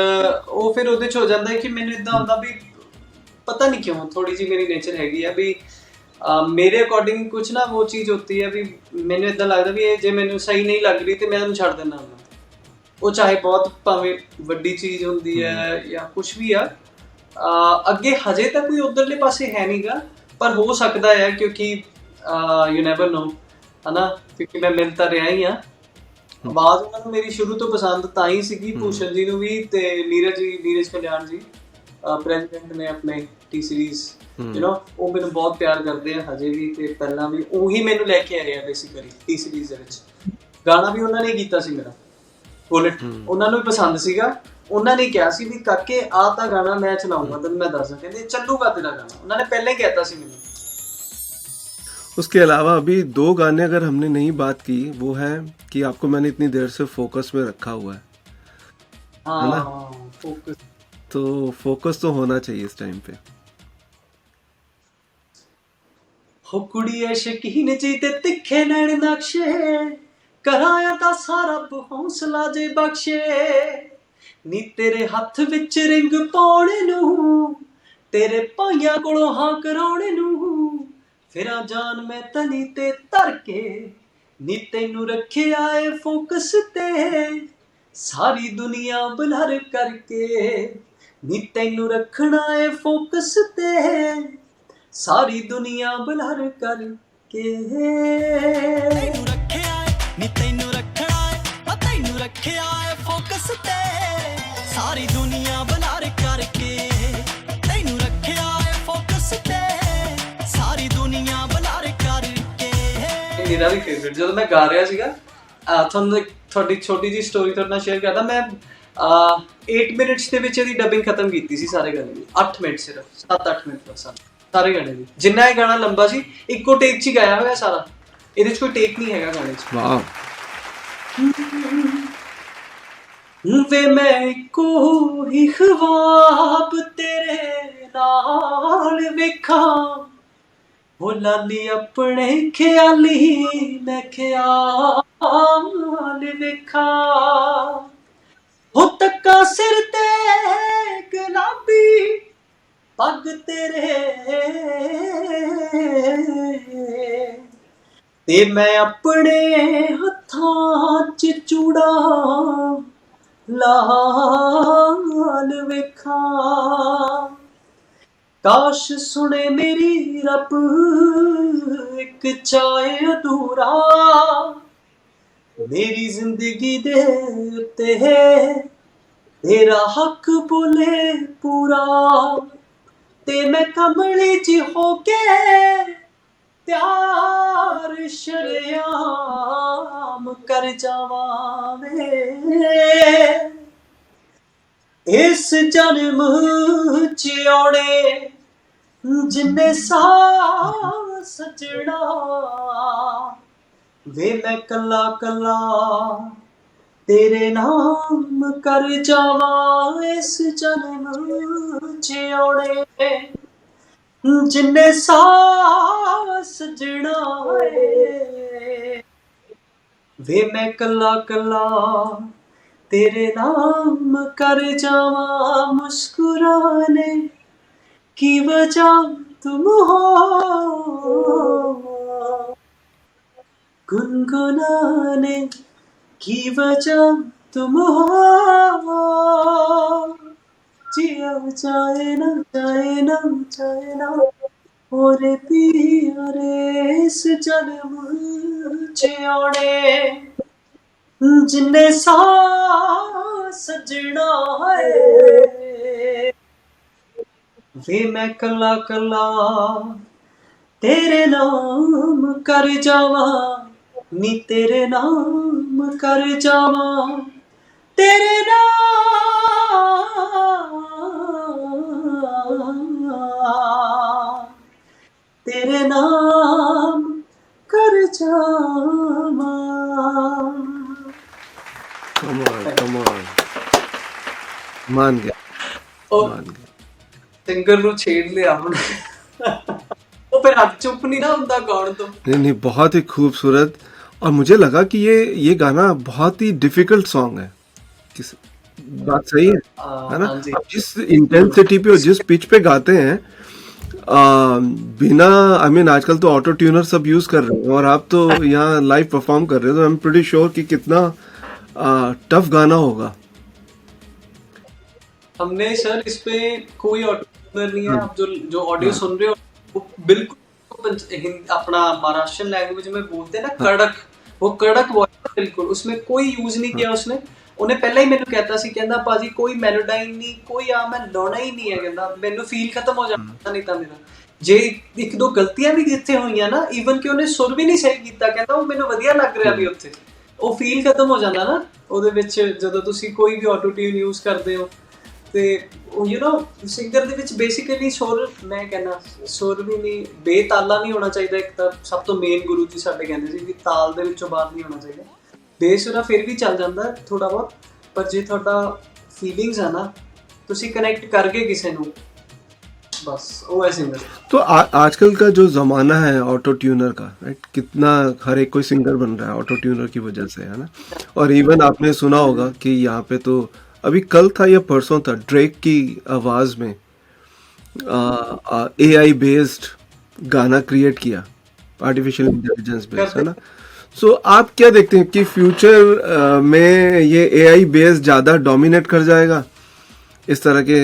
ਉਹ ਫਿਰ ਉਹਦੇ 'ਚ ਹੋ ਜਾਂਦਾ ਕਿ ਮੈਨੂੰ ਇੱਦਾਂ ਹੁੰਦਾ ਵੀ ਪਤਾ ਨਹੀਂ ਕਿਉਂ, ਥੋੜੀ ਜਿਹੀ ਮੇਰੀ ਨੇਚਰ ਹੈਗੀ ਆ ਵੀ ਮੇਰੇ ਅਕੋਰਡਿੰਗ ਕੁਛ ਨਾ ਉਹ ਚੀਜ਼ ਹੁੰਦੀ ਹੈ ਵੀ ਮੈਨੂੰ ਇੱਦਾਂ ਲੱਗਦਾ ਵੀ ਇਹ ਜੇ ਮੈਨੂੰ ਸਹੀ ਨਹੀਂ ਲੱਗ ਰਹੀ ਤੇ ਮੈਂ ਉਹਨੂੰ ਛੱਡ ਦਿੰਦਾ ਹੁੰਦਾ, ਉਹ ਚਾਹੇ ਬਹੁਤ ਭਾਵੇਂ ਵੱਡੀ ਚੀਜ਼ ਹੁੰਦੀ ਹੈ ਜਾਂ ਕੁਛ ਵੀ ਆ। ਅੱਗੇ ਹਜੇ ਤਾਂ ਕੋਈ ਉਧਰਲੇ ਪਾਸੇ ਹੈ ਨਹੀਂਗਾ, ਪਰ ਹੋ ਸਕਦਾ ਹੈ, ਕਿਉਂਕਿ ਯੂ ਨੈਵਰ ਨੋ, ਹਨਾ, ਕਿਉਂਕਿ ਮੈਂ ਮਿਲ ਤਾਂ ਰਿਹਾ ਹੀ ਹਾਂ। ਆਵਾਜ਼ ਉਹਨਾਂ ਨੂੰ ਮੇਰੀ ਸ਼ੁਰੂ ਤੋਂ ਪਸੰਦ ਤਾਂ ਹੀ ਸੀਗੀ, ਭੂਸ਼ਣ ਜੀ ਨੂੰ ਵੀ, ਤੇ ਨੀਰਜ ਕਲਿਆਣ ਜੀ ਪ੍ਰੈਜ਼ੀਡੈਂਟ ਨੇ ਆਪਣੇ ਟੀ ਸੀਰੀਜ਼, ਉਹ ਮੈਨੂੰ ਬਹੁਤ ਪਿਆਰ ਕਰਦੇ ਆ ਹਜੇ ਵੀ, ਤੇ ਪਹਿਲਾਂ ਵੀ ਉਹੀ ਮੈਨੂੰ ਲੈ ਕੇ ਆਏ ਆ ਬੇਸਿਕਲੀ ਟੀ ਸੀਰੀਜ਼ ਦੇ ਵਿੱਚ। ਗਾਣਾ ਵੀ ਉਹਨਾਂ ਨੇ ਕੀਤਾ ਸੀ ਮੇਰਾ ਬੁਲਟ, ਉਹਨਾਂ ਨੂੰ ਵੀ ਪਸੰਦ ਸੀਗਾ, ਉਹਨਾਂ ਨੇ ਕਿਹਾ ਸੀ ਵੀ ਕਾਕੇ ਆ ਤਾਂ ਗਾਣਾ ਮੈਂ ਚਲਾਉਂਗਾ, ਤੈਨੂੰ ਮੈਂ ਦੱਸਦਾ, ਕਹਿੰਦੇ ਚੱਲੂਗਾ ਤੇਰਾ ਗਾਣਾ, ਉਹਨਾਂ ਨੇ ਪਹਿਲਾਂ ਹੀ कहता ਸੀ ਮੈਨੂੰ। उसके अलावा अभी 2 गाने अगर हमने नहीं बात की, वो है कि आपको मैंने इतनी देर से फोकस में रखा हुआ है, है ना? फोकस तो फोकस तो होना चाहिए इस टाइम पे। हो कुड़िए शकीन जी ते तिखे नैन नक्शे, कराया दा सारा हौसला जे बख्शे, नी तेरे हत्थ विच रिंग पाउणे नूं, तेरे भाइयां कोलों हां कराउणे नूं, फिरां जान मैं तनी ते धर के, नी तैनू रखिया ए फोकस ते, सारी दुनिया बलर करके, नी तैनू रखना ए फोकस ते, सारी दुनिया बलर करके। ਤੈਨੂੰ ਰੱਖਿਆ ਏ ਨੀ ਤੈਨੂੰ ਰੱਖਣਾ ਏ, ਆ ਤੈਨੂੰ ਰੱਖਿਆ ਏ ਫੋਕਸ ਤੇ, ਸਾਰੀ ਦੁਨੀਆ ਬਲਾਰ ਕਰਕੇ, ਤੈਨੂੰ ਰੱਖਿਆ ਏ ਫੋਕਸ ਤੇ, ਸਾਰੀ ਦੁਨੀਆ ਬਲਾਰ ਕਰਕੇ। ਮੇਰਾ ਵੀ ਫੇਵਰਿਟ, ਜਦੋਂ ਮੈਂ ਗਾ ਰਿਹਾ ਸੀਗਾ, ਤੁਹਾਨੂੰ ਤੁਹਾਡੀ ਛੋਟੀ ਜਿਹੀ ਸਟੋਰੀ ਤੁਹਾਡੇ ਨਾਲ ਸ਼ੇਅਰ ਕਰਦਾ, ਮੈਂ 8 ਮਿੰਟਸ ਦੇ ਵਿੱਚ ਇਹਦੀ ਡਬਿੰਗ ਖਤਮ ਕੀਤੀ ਸੀ ਸਾਰੇ ਗਾਣੇ ਦੀ, 8 ਮਿੰਟ ਸਿਰਫ, 7-8 ਮਿੰਟ ਬਸ ਸਾਰੇ ਗਾਣੇ ਦੀ। ਜਿੰਨਾ ਇਹ ਗਾਣਾ ਲੰਬਾ ਸੀ ਇੱਕੋ ਟੇਕ 'ਚ ਹੀ ਗਾਇਆ ਹੋਇਆ ਸਾਰਾ, ਇਹਦੇ 'ਚ ਕੋਈ ਟੇਕ ਨਹੀਂ ਹੈਗਾ ਗਾਣੇ 'ਚ। वाह। ਵੇ ਮੈਂ ਇੱਕੋ ਹੀ ਖ਼ਵਾਬ ਤੇਰੇ ਨਾਲ ਵੇਖਾਂ, ਉਹ ਲਾਲੀ ਆਪਣੇ ਖਿਆਲੀ ਮੈਂ ਖਿਆਲ ਵੇਖਾਂ, ਹੋ ਤੱਕਾ ਸਿਰ ਤੇ ਗੁਲਾਬੀ ਪੱਗ ਤੇਰੇ, ਤੇ ਮੈਂ ਆਪਣੇ ਹੱਥਾਂ 'ਚ ਚੂੜਾ ਲਾਲ ਵੇਖਾਂ, ਕਾਸ਼ ਸੁਣੇ ਮੇਰੀ ਰੱਬ ਇੱਕ ਚਾਹੇ ਅਧੂਰਾ, ਮੇਰੀ ਜ਼ਿੰਦਗੀ ਦੇ ਉੱਤੇ तेरा हक बोले पूरा ते मैं कमली च होके प्यार शरेआम कर जावा वे इस जन्म च औने जिन्ने साह सजना वे मैं कला कला तेरे नाम कर जावा इस जन्म च औने जिन्ने साह सजना वे मैं कला कला तेरे नाम कर जावा मुस्कुराने की वजह तुम हो गुनगुनाने की वजह तुम हो जिया जाए ना जाए ना जाए ना ओरे पिया रे इस जन्म च औने जिन्ने साह सजना है वे मैं कला कला तेरे नाम कर जावा नी तेरे नाम कर जावा तेरे नाम तेरे नाम कर जावा Come on, come on. मान गया, ਉਹ मान गया. ਸਿੰਗਰ ਨੂੰ ਛੇੜ ਲਿਆ ਹੁਣ ਉਹ ਫਿਰ ਹੱਥ ਚੁੱਪ ਨਹੀਂ ਨਾ ਹੁੰਦਾ ਗਾਉਣ ਤੋਂ नहीं नहीं, बहुत ही खूबसूरत. और मुझे लगा कि ये गाना बहुत ही डिफिकल्ट सॉन्ग है. किस बात सही है ना? हाँ जी आप जिस इंटेंसिटी पे और जिस पिच पे गाते हैं, बिना आई मीन आजकल तो ऑटो ट्यूनर सब यूज कर रहे हैं और आप तो यहाँ लाइव परफॉर्म कर रहे हो, तो आई एम प्रीटी श्योर कि कितना टफ गाना होगा. हमने सर इस पे कोई ऑडियो नहीं है. आप जो ऑडियो सुन रहे हो वो बिल्कुल अपना महाराष्ट्र लैंग्वेज में बोलते हैं ना कड़क, वो कड़क वॉइस बिल्कुल, उसमें कोई यूज नहीं किया उसने. ਉਹਨੇ ਪਹਿਲਾਂ ਹੀ ਮੈਨੂੰ ਕਹਿਤਾ ਸੀ, ਕਹਿੰਦਾ ਭਾਜੀ ਕੋਈ ਮੈਲੋਡਾਈਨ ਨਹੀਂ, ਕੋਈ ਆ ਮੈਂ ਲਾਉਣਾ ਹੀ ਨਹੀਂ ਹੈ, ਕਹਿੰਦਾ ਮੈਨੂੰ ਫੀਲ ਖਤਮ ਹੋ ਜਾਣਾ ਨਹੀਂ ਤਾਂ ਮੇਰਾ. ਜੇ ਇੱਕ ਦੋ ਗਲਤੀਆਂ ਵੀ ਜਿੱਥੇ ਹੋਈਆਂ ਨਾ, ਈਵਨ ਕਿ ਉਹਨੇ ਸੁਰ ਵੀ ਨਹੀਂ ਸਹੀ ਕੀਤਾ, ਕਹਿੰਦਾ ਉਹ ਮੈਨੂੰ ਵਧੀਆ ਲੱਗ ਰਿਹਾ ਵੀ ਉੱਥੇ, ਉਹ ਫੀਲ ਖਤਮ ਹੋ ਜਾਂਦਾ ਨਾ ਉਹਦੇ ਵਿੱਚ ਜਦੋਂ ਤੁਸੀਂ ਕੋਈ ਵੀ ਆਟੋ ਟਿਊਨ ਯੂਜ਼ ਕਰਦੇ ਹੋ. ਤੇ ਉਹ ਯੂ نو ਸਿੰਗਰ ਦੇ ਵਿੱਚ ਬੇਸਿਕਲੀ ਸੁਰ, ਮੈਂ ਕਹਿੰਦਾ ਸੁਰ ਵੀ ਨਹੀਂ, ਬੇਤਾਲਾ ਨਹੀਂ ਹੋਣਾ ਚਾਹੀਦਾ. ਇੱਕ ਤਾਂ ਸਭ ਤੋਂ ਮੇਨ ਗੁਰੂ ਜੀ ਸਾਡੇ ਕਹਿੰਦੇ ਸੀ ਕਿ ਤਾਲ ਦੇ ਵਿੱਚੋਂ ਬਾਹਰ ਨਹੀਂ ਹੋਣਾ ਚਾਹੀਦਾ. ਬੇਸੁਰਾ ਫਿਰ ਵੀ ਚੱਲ ਜਾਂਦਾ ਥੋੜਾ ਬਹੁਤ, ਪਰ ਜੇ ਤੁਹਾਡਾ ਫੀਲਿੰਗਸ ਆ ਨਾ, ਤੁਸੀਂ ਕਨੈਕਟ ਕਰ गए किसी ਨੂੰ, बस वो है सिंगर. तो आजकल का जो जमाना है ऑटो ट्यूनर का, राइट, कितना हर एक कोई सिंगर बन रहा है ऑटो ट्यूनर की वजह से, है ना? और इवन आपने सुना होगा कि यहाँ पे तो अभी कल था या परसों था, ड्रेक की आवाज में AI बेस्ड गाना क्रिएट किया, आर्टिफिशियल इंटेलिजेंस बेस्ड, है ना? सो आप क्या देखते हैं कि फ्यूचर में ये AI बेस्ड ज्यादा डोमिनेट कर जाएगा इस तरह के?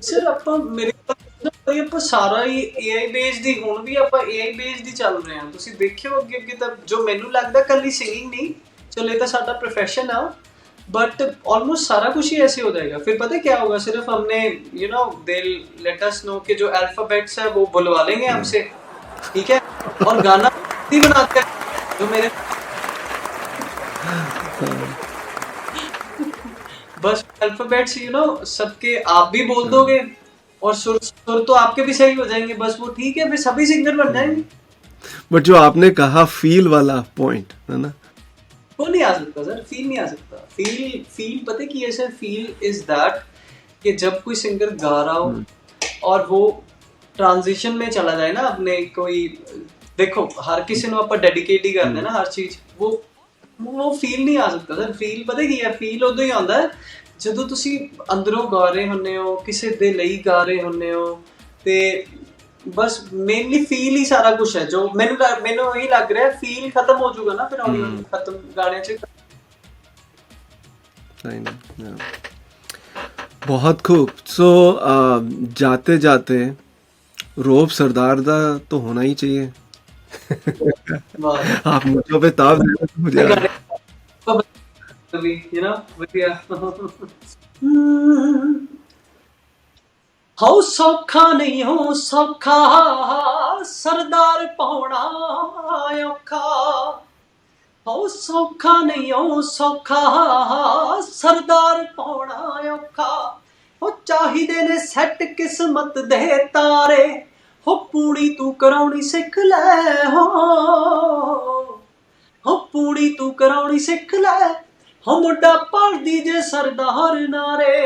ਸਰ ਆਪਾਂ ਮੇਰੇ ਕੋਲ ਆਪਾਂ ਸਾਰਾ ਹੀ AI ਬੇਸਡ ਹੀ, ਹੁਣ ਵੀ ਆਪਾਂ AI ਬੇਸਡ ਹੀ ਚੱਲ ਰਹੇ ਹਾਂ. ਤੁਸੀਂ ਦੇਖਿਓ ਅੱਗੇ ਅੱਗੇ ਤਾਂ ਜੋ ਮੈਨੂੰ ਲੱਗਦਾ ਕੱਲੀ ਸਿੰਗਿੰਗ ਨਹੀਂ, ਚਲੋ ਇਹ ਤਾਂ ਸਾਡਾ प्रोफेशन है, बट ऑलमोस्ट सारा कुछ ही ऐसे हो जाएगा. फिर पता है क्या होगा, सिर्फ हमने you know they let us know कि जो अल्फाबेट्स है वो बुलवा लेंगे हमसे, ठीक है, और गाना ही बनाते हैं जो मेरे बस अल्फाबेट्स यू नो सबके आप भी बोल दोगे और सुर तो आपके भी सही हो जाएंगे, बस वो ठीक है, फिर सभी सिंगर बन जाएंगे. बट जो आपने कहा फील वाला पॉइंट है ना, वो नहीं आ सकता सर, फील नहीं आ सकता. फील पता है कि ऐसा फील इज दैट कि जब कोई सिंगर गा रहा हो और वो ट्रांजिशन में चला जाए ना अपने, कोई देखो हर किसी ਨੂੰ ਆਪਾਂ ਡੈਡੀਕੇਟ ਹੀ ਕਰਦੇ ਨਾ ਹਰ ਚੀਜ਼, वो फील नहीं आ सकता सर. फील पता ਕੀ ਹੈ, ਫੀਲ ਉਦੋਂ ਹੀ ਆਉਂਦਾ ਜਦੋਂ ਤੁਸੀਂ ਅੰਦਰੋਂ ਗਾ ਰਹੇ ਹੁੰਦੇ ਹੋ, ਕਿਸੇ ਦੇ ਲਈ ਗਾ ਰਹੇ ਹੁੰਦੇ ਹੋ, ਤੇ बस मेनली फील ही सारा कुछ है. जो मैंने वही लग रहा है, फील खत्म हो जाएगा ना फिर ऑडियो खत्म गाने से. बहुत खूब. सो जाते जाते रोब सरदार दा तो होना ही चाहिए. आप मुझे पे ताव दे, मुझे ਵੀ ਵਧੀਆ ਹੋ ਸੌਖਾ ਨਹੀਂ ਹੋ ਸੌਖਾ ਸਰਦਾਰ ਪਾਉਣਾ ਔਖਾ ਹੋ ਸੌਖਾ ਨਹੀਂ ਹੋ ਸੌਖਾ ਸਰਦਾਰ ਪਾਉਣਾ ਔਖਾ ਹੋ ਚਾਹੀਦੇ ਨੇ ਸੈੱਟ ਕਿਸਮਤ ਦੇ ਤਾਰੇ ਹੋ ਪੂੜੀ ਤੂੰ ਕਰਾਉਣੀ ਸਿੱਖ ਲੈ ਹੋ ਪੂੜੀ ਤੂੰ ਕਰਾਉਣੀ ਸਿੱਖ ਲੈ ਹੋ ਮੁੰਡਾ ਪੜਦੀ ਜੇ ਸਰਦਾਰ ਨਾਰੇ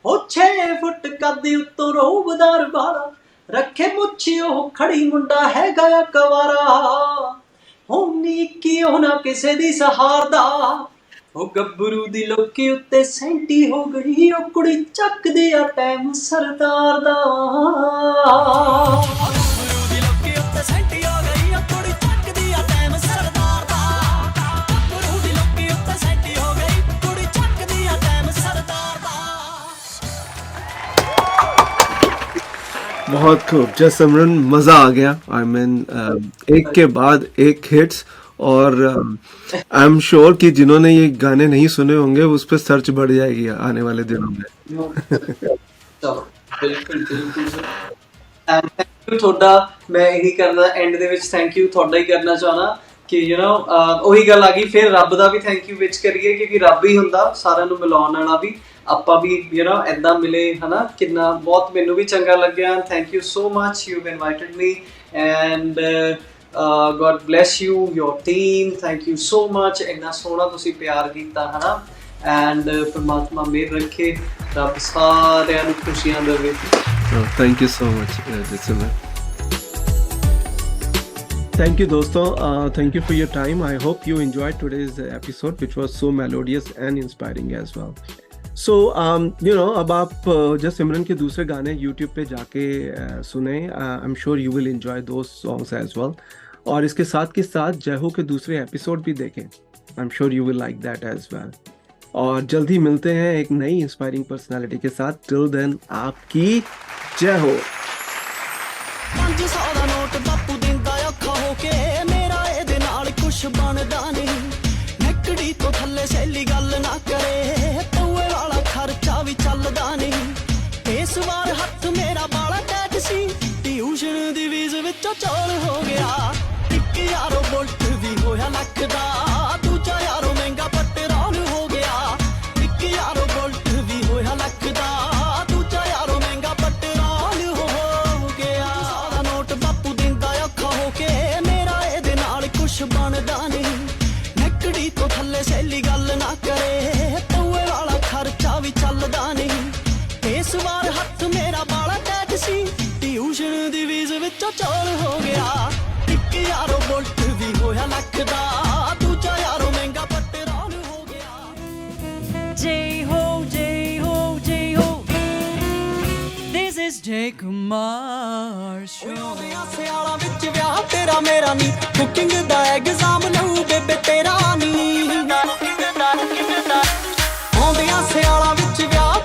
ਹੋ 6 ਫੁੱਟ ਕੱਦ ਉੱਤੋਂ ਰੋਬਦਾਰ ਵਾਲਾ ਰੱਖੇ ਮੁੱਛੀ ਉਹ ਖੜੀ ਮੁੰਡਾ ਹੈਗਾ ਆ ਕਵਾਰਾ ਹੋ ਨੀਕੀ ਉਹ ਨਾ ਕਿਸੇ ਦੀ ਸਹਾਰਦਾ ਉਹ ਗੱਭਰੂ ਦੀ ਲੋਕੀ ਉੱਤੇ ਸੈਂਟੀ ਹੋ ਗਈ ਉਹ ਕੁੜੀ ਚੱਕਦੀ ਆ ਟਾਈਮ ਸਰਦਾਰ ਦਾ ਗੱਭਰੂ ਦੀ ਲੋਕੀ ਉੱਤੇ ਸੈਂਟੀ ਹੋ ਗਈ ਉਹ ਕੁੜੀ ਚੱਕਦੀ ਆ ਟਾਈਮ ਸਰਦਾਰ ਦਾ ਗੱਭਰੂ ਦੀ ਲੋਕੀ ਉੱਤੇ ਸੈਂਟੀ ਹੋ ਗਈ ਕੁੜੀ ਚੱਕਦੀ ਆ ਟਾਈਮ ਸਰਦਾਰ ਦਾ बहुत खूब जसमरन मज़ा आ गया आई मीन एक के बाद एक हिट्स और आई एम श्योर कि जिन्होंने ये गाने नहीं सुने होंगे उस पर सर्च बढ़ जाएगी आने वाले दिनों में ਬਿਲਕੁਲ ਐਂਡ ਥੈਂਕ ਯੂ ਤੁਹਾਡਾ ਮੈਂ ਇਹੀ ਕਰਨਾ ਐਂਡ ਦੇ ਵਿੱਚ ਥੈਂਕ ਯੂ ਤੁਹਾਡਾ ਹੀ ਕਰਨਾ ਚਾਹਣਾ ਕਿ ਉਹੀ ਗੱਲ ਆ ਗਈ ਫਿਰ ਰੱਬ ਦਾ ਵੀ ਥੈਂਕ ਯੂ ਵਿੱਚ ਕਰੀਏ ਕਿਉਂਕਿ ਰੱਬ ਹੀ ਹੁੰਦਾ ਸਾਰਿਆਂ ਨੂੰ ਮਿਲਾਉਣ ਵਾਲਾ ਵੀ ਆਪਾਂ ਵੀ ਏਦਾਂ ਮਿਲੇ ਹਨਾ ਕਿੰਨਾ ਬਹੁਤ ਮੈਨੂੰ ਵੀ ਚੰਗਾ ਲੱਗਿਆ thank you so much you invited me and God bless you your team thank you so much ਇੰਨਾ ਸੋਹਣਾ ਤੁਸੀਂ ਪਿਆਰ ਕੀਤਾ ਹਨਾ ਐਂਡ ਪਰਮਾਤਮਾ ਮਿਹਰ ਰੱਖੇ ਰੱਬ ਸਾਰਿਆਂ ਨੂੰ ਖੁਸ਼ੀਆਂ ਦੇਵੇ thank you so much Jasmaran Thank you दोस्तों thank you for your time I hope you enjoyed today's episode which was so melodious and inspiring as well so अब आप जसमरन के दूसरे गाने YouTube पे जाके सुने I'm sure you will enjoy those songs as well और इसके साथ जय हो के दूसरे एपिसोड भी देखें I'm sure you will like that as well और जल्दी मिलते हैं एक नई इंस्पायरिंग पर्सनालिटी के साथ टिल देन आपकी जय हो 500 ਦਾ ਨੋਟ ਬਾਪੂ ਦਿੰਦਾ ਔਖਾ ਹੋ ਕੇ ਮੇਰਾ ਇਹਦੇ ਨਾਲ ਕੁਛ ਬਣਦਾ ਨਹੀਂ ਨੱਕੜੀ ਤੋਂ ਥੱਲੇ ਸੈਲੀ ਗੱਲ ਨਾ ਕਰੇ ਪਊਏ ਵਾਲਾ ਖਰਚਾ ਵੀ ਚੱਲਦਾ ਨਹੀਂ ਇਸ ਵਾਰ ਹੱਥ ਮੇਰਾ ਬਾਲਾ ਟੈਟ ਸੀ ਟਿਊਸ਼ਨ ਦੀ ਫੀਸ ਵਿੱਚੋਂ ਚੋਲ ਹੋ ਗਿਆ ਇੱਕ ਯਾਰੋ ਬੁਲਟ ਵੀ ਹੋਇਆ ਲੱਖ ਦਾ ਦੂਜਾ ਯਾਰੋ ਮਹਿੰਗਾ ਪੈਟਰੋਲ ਹੋ ਗਿਆ ਇੱਕ ਯਾਰੋ ਬੁਲਟ ਵੀ ਹੋਇਆ ਲੱਖ ਦਾ ਦੂਜਾ ਯਾਰੋ ਮਹਿੰਗਾ ਪੈਟਰੋਲ ਹੋ ਗਿਆ ਸਾਡਾ ਨੋਟ ਬਾਪੂ ਦਿੰਦਾ ਔਖਾ ਹੋ ਕੇ ਮੇਰਾ ਇਹਦੇ ਨਾਲ ਕੁਛ ਬਣਦਾ ਨਹੀਂ ਨੱਕੜੀ ਤੋਂ ਥੱਲੇ ਸੈਲੀ ਗੱਲ ਨਾ ਕਰੇ ਪਊਏ ਵਾਲਾ ਖਰਚਾ ਵੀ ਚੱਲਦਾ ਨਹੀਂ ਇਸ ਵਾਰ ਹੱਥ ਮੇਰਾ ਬਾਲਾ ਟੈਟ ਸੀ ਟਿਊਸ਼ਨ ਦੀ ਫੀਸ ਵਿੱਚੋਂ ਚੋਲ ਹੋ ਗਿਆ ਇੱਕ ਯਾਰੋ ਬੁਲਟ ਵੀ ਹੋਇਆ ਲੱਖ ਦਾ ਦੂਜਾ ਯਾਰੋ ਮਹਿੰਗਾ ਪੈਟਰੋਲ ਹੋ ਗਿਆ ਜੈ ਹੋ ਜੈ ਹੋ ਜੈ ਹੋ This is Jay Kumar Show ਸਿਆਲਾਂ ਵਿੱਚ ਵਿਆਹ ਤੇਰਾ ਮੇਰਾ ਨੀ ਕੁਕਿੰਗ ਦਾ ਐਗਜ਼ਾਮ ਲਊ ਬੇਬੇ ਤੇਰਾ ਨੀ ਆਉਂਦਿਆਂ ਸਿਆਲਾਂ ਵਿੱਚ ਵਿਆਹ